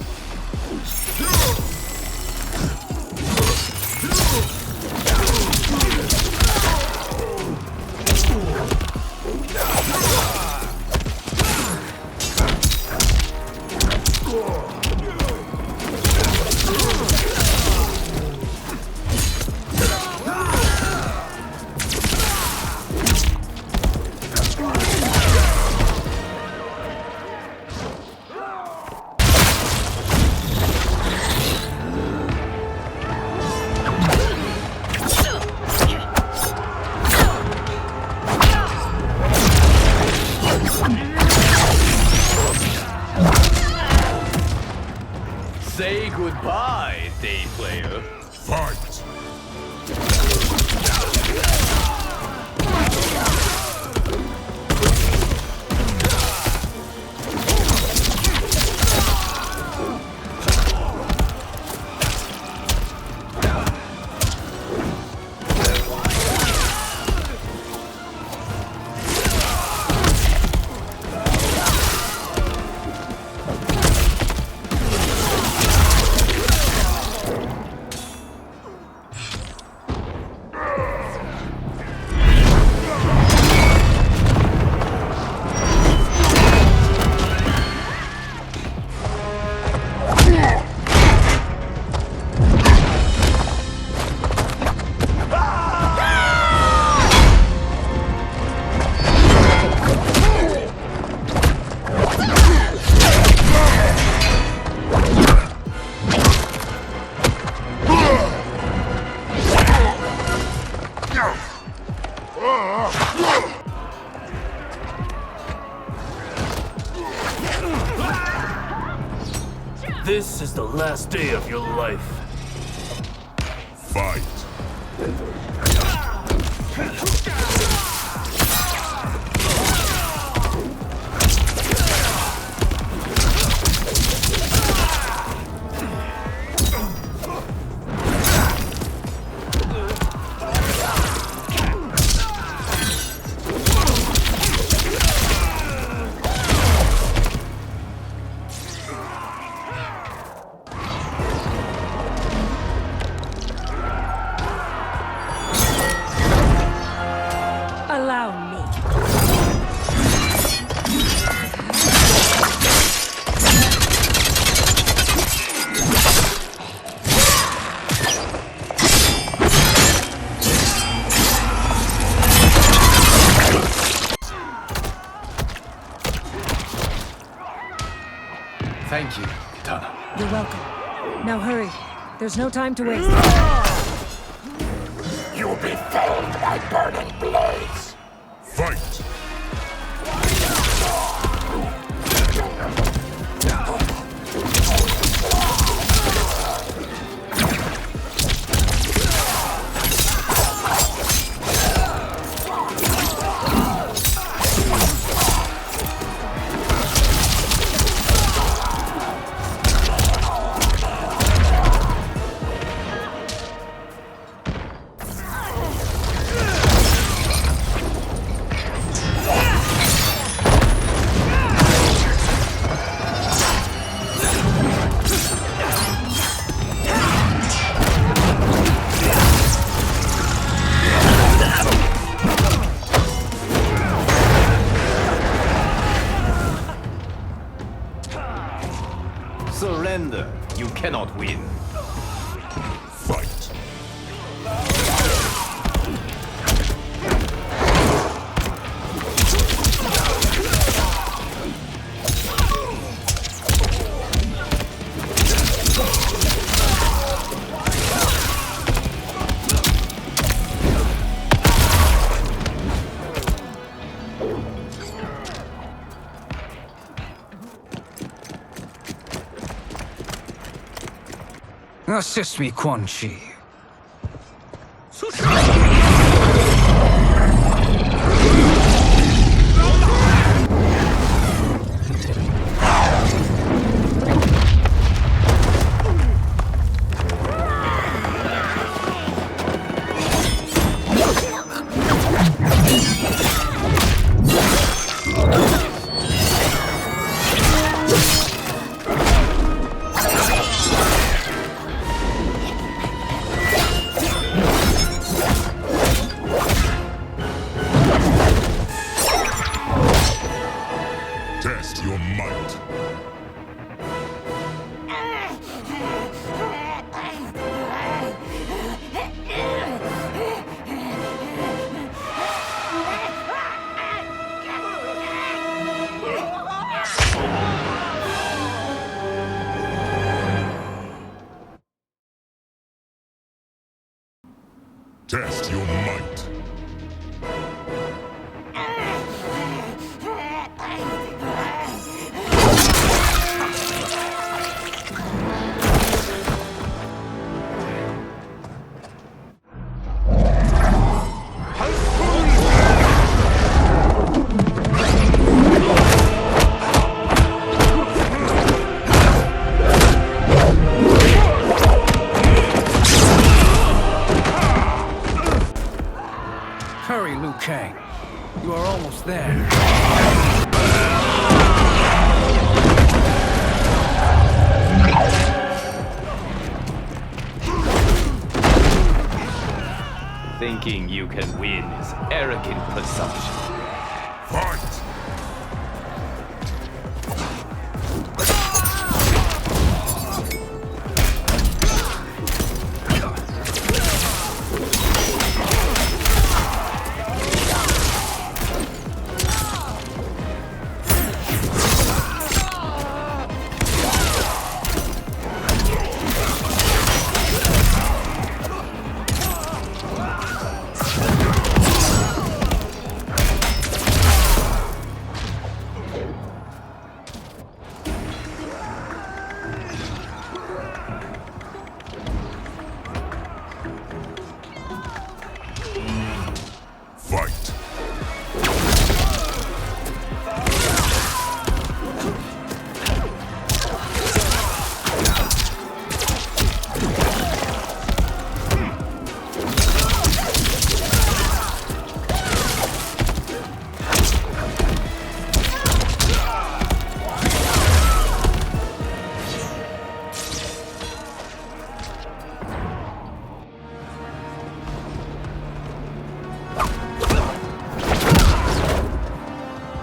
Say goodbye, day player. Fight. This is the last day of your life. Fight. Allow me. Thank you, Kitana. You're welcome. Now hurry. There's no time to waste. You'll be felled by burning blades. Fight! Surrender. You cannot win. Fight! Assist me, Quan Chi. Test your might. Test your might. Hurry, Liu Kang. You are almost there. Thinking you can win is arrogant presumption. Fight!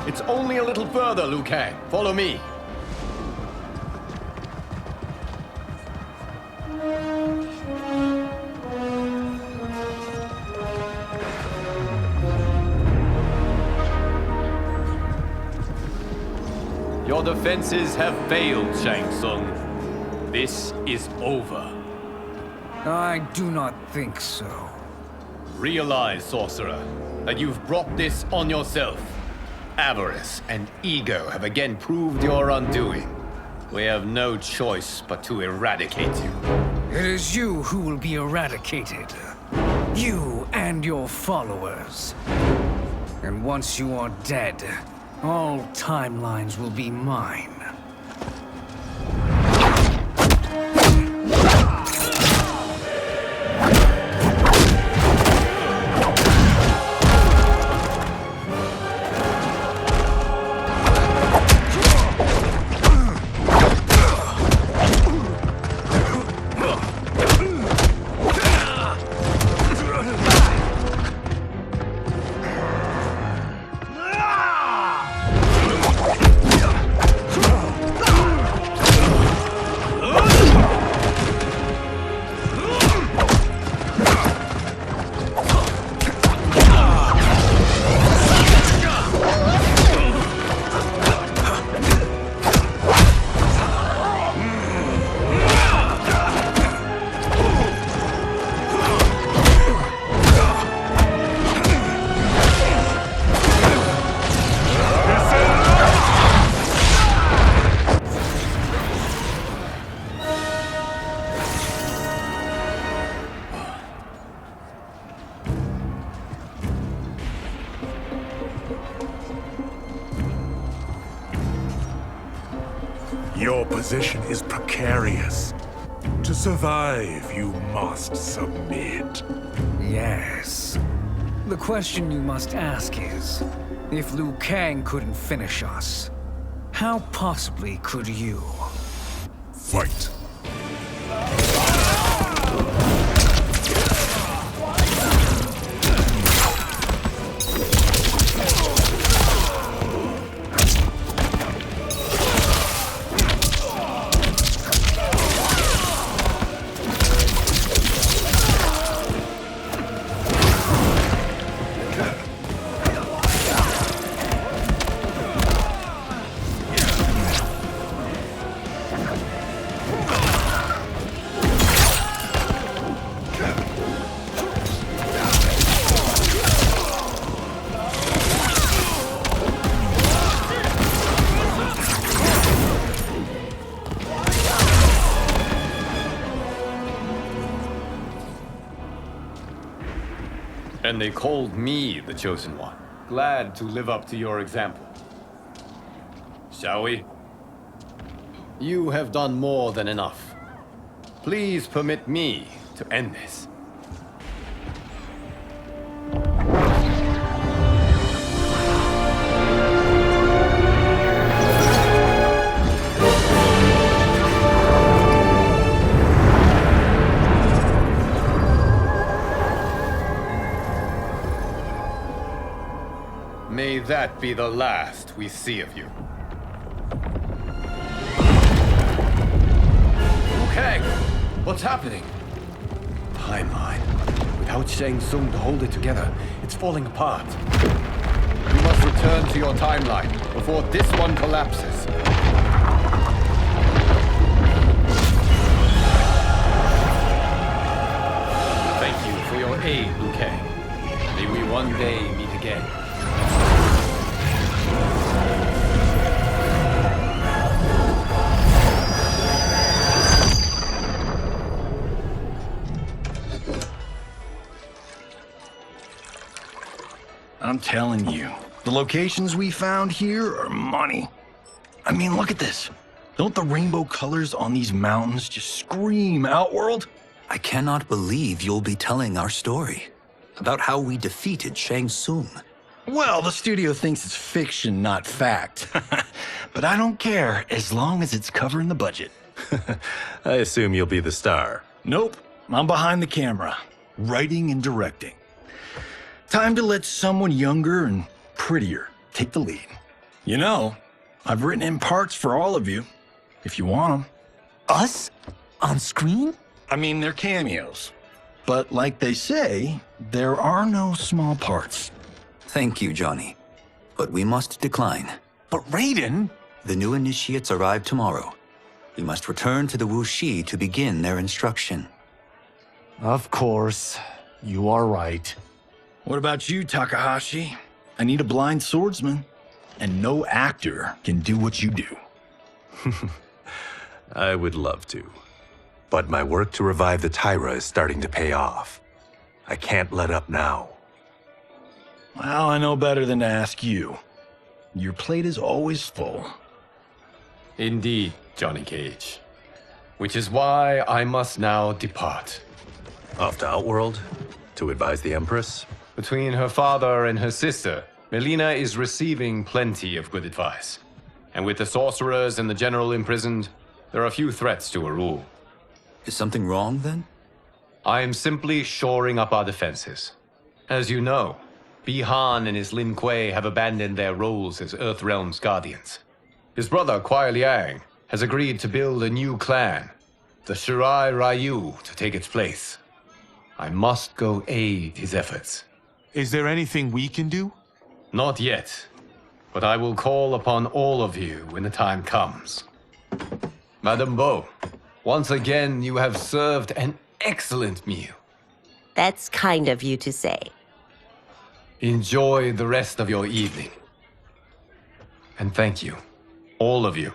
It's only a little further, Liu Kang. Follow me. Your defenses have failed, Shang Tsung. This is over. I do not think so. Realize, sorcerer, that you've brought this on yourself. Avarice and ego have again proved your undoing. We have no choice but to eradicate you. It is you who will be eradicated. You and your followers. And once you are dead, all timelines will be mine. Your position is precarious. To survive, you must submit. Yes. The question you must ask is, if Liu Kang couldn't finish us, how possibly could you? Fight. And they called me the Chosen One. Glad to live up to your example. Shall we? You have done more than enough. Please permit me to end this. May that be the last we see of you. Liu Kang! What's happening? Timeline. Without Shang Tsung to hold it together, it's falling apart. You must return to your timeline before this one collapses. Thank you for your aid, Liu Kang. May we one day meet again. I'm telling you, the locations we found here are money. I mean, look at this. Don't the rainbow colors on these mountains just scream Outworld? I cannot believe you'll be telling our story about how we defeated Shang Tsung. Well, the studio thinks it's fiction, not fact. But I don't care, as long as it's covering the budget. I assume you'll be the star. Nope, I'm behind the camera, writing and directing. Time to let someone younger and prettier take the lead. You know, I've written in parts for all of you, if you want them. Us? On screen? I mean, they're cameos. But like they say, there are no small parts. Thank you, Johnny. But we must decline. But Raiden? The new initiates arrive tomorrow. We must return to the Wuxi to begin their instruction. Of course. You are right. What about you, Takahashi? I need a blind swordsman. And no actor can do what you do. I would love to. But my work to revive the Tyra is starting to pay off. I can't let up now. Well, I know better than to ask you. Your plate is always full. Indeed, Johnny Cage. Which is why I must now depart. Off to Outworld? To advise the Empress? Between her father and her sister, Melina is receiving plenty of good advice. And with the sorcerers and the general imprisoned, there are few threats to her rule. Is something wrong, then? I am simply shoring up our defenses. As you know, Bi-Han and his Lin Kuei have abandoned their roles as Earthrealm's guardians. His brother, Kuai Liang, has agreed to build a new clan, the Shirai Ryu, to take its place. I must go aid his efforts. Is there anything we can do? Not yet, but I will call upon all of you when the time comes. Madame Bo, once again you have served an excellent meal. That's kind of you to say. Enjoy the rest of your evening. And thank you, all of you.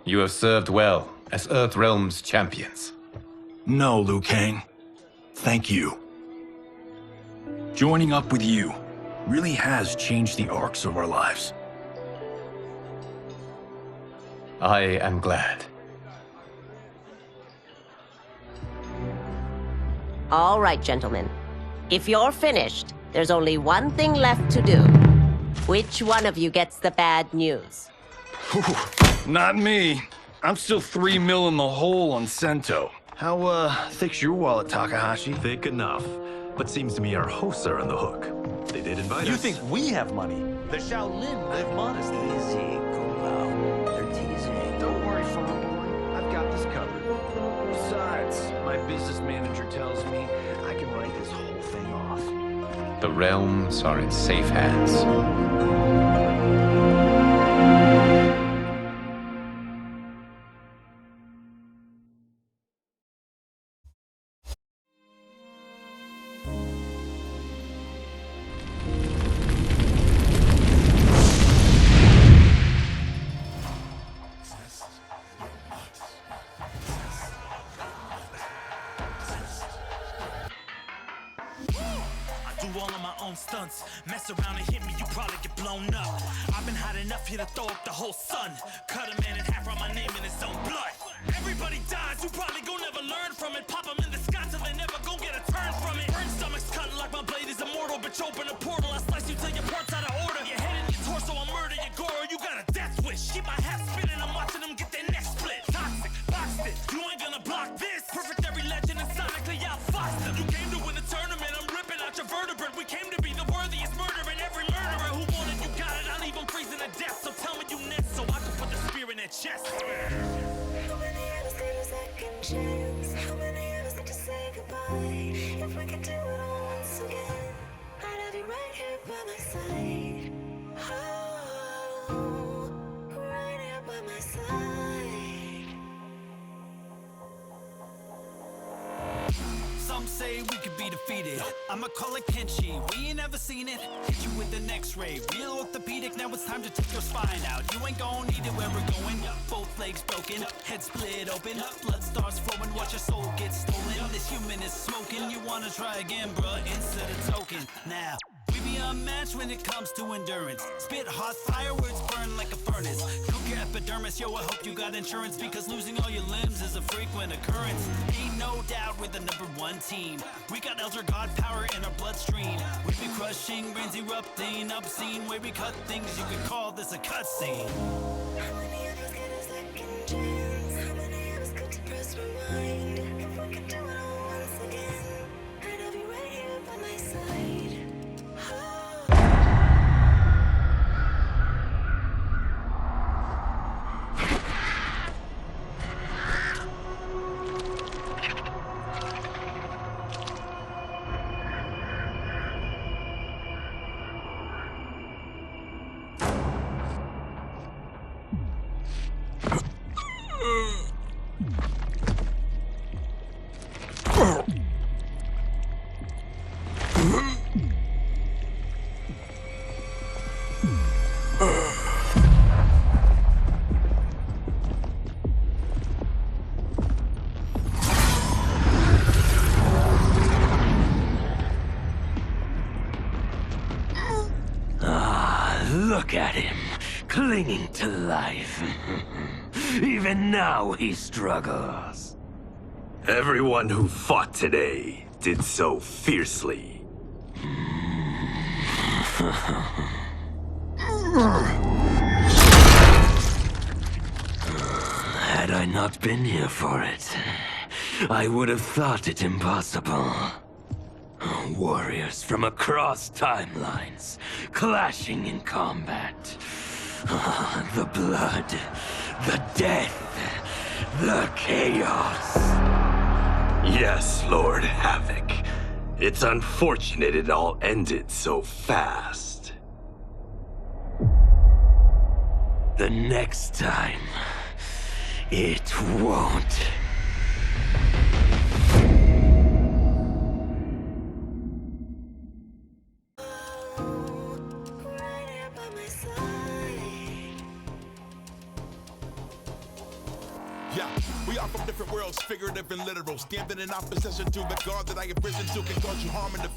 You have served well as Earthrealm's champions. No, Liu Kang. Thank you. Joining up with you really has changed the arcs of our lives. I am glad. All right, gentlemen. If you're finished, there's only one thing left to do. Which one of you gets the bad news? Not me. I'm still 3 mil in the hole on Sento. How, thick's your wallet, Takahashi? Thick enough. But seems to me our hosts are on the hook. They did invite us. You think we have money? The Shaolin live modestly. Easy, Kung They're teasing. Don't worry, farm boy. I've got this covered. Besides, my business manager tells me I can write this whole thing off. The realms are in safe hands. Stunts. Mess around and hit me, you probably get blown up. I've been hot enough here to throw up the whole sun. Cut a man in half, write my name in his own blood. Everybody dies, you probably gon' never learn from it. Pop them in the sky till they never gon' get a turn from it. Burn stomachs cut like my blade is immortal. Bitch, open a portal, I slice you till your parts out of order. Your head and your torso, I murder your gore. You got a death wish. Keep my hat spinning, I'm watching them get their neck split. Toxic, boxed it, you ain't gonna block this. Perfect every legend and sonically outfoxed them. You came to win the tournament, I'm ripping out your vertebrae. We came to be the worthiest murdering every murderer who wanted you got it. I'll leave them freezing to death. So tell me you next so I can put the spear in their chest. How many of us get a second chance? How many of us get to say goodbye? If we could do it all once again, I'd have you right here by my side. Oh, right here by my side. Some say we could be defeated. I'ma call it Kenshi. We ain't never seen it. Hit you with an X-ray. Real orthopedic. Now it's time to take your spine out. You ain't gon' need it where we're going. Both legs broken. Head split open. Blood starts flowing. Watch your soul get stolen. This human is smoking. You wanna try again, bruh? Instead of token. Now. We be unmatched when it comes to endurance. Spit hot fireworks burn like a furnace. Cook your epidermis, yo, I hope you got insurance, because losing all your limbs is a frequent occurrence. Ain't no doubt we're the #1 team. We got Elder God power in our bloodstream. We be crushing, brains erupting, obscene way we cut things. You could call this a cutscene. How many of us get a second chance? How many of us get to press rewind? If we could do it all once again, I'd have you right here by my side. Look at him, clinging to life. Even now he struggles. Everyone who fought today did so fiercely. Had I not been here for it, I would have thought it impossible. Warriors from across timelines, clashing in combat. The blood, the death, the chaos. Yes, Lord Havoc. It's unfortunate it all ended so fast. The next time, it won't. Yeah, we are from different worlds, figurative and literal. Standing in opposition to the God that I have risen to can cause you harm in the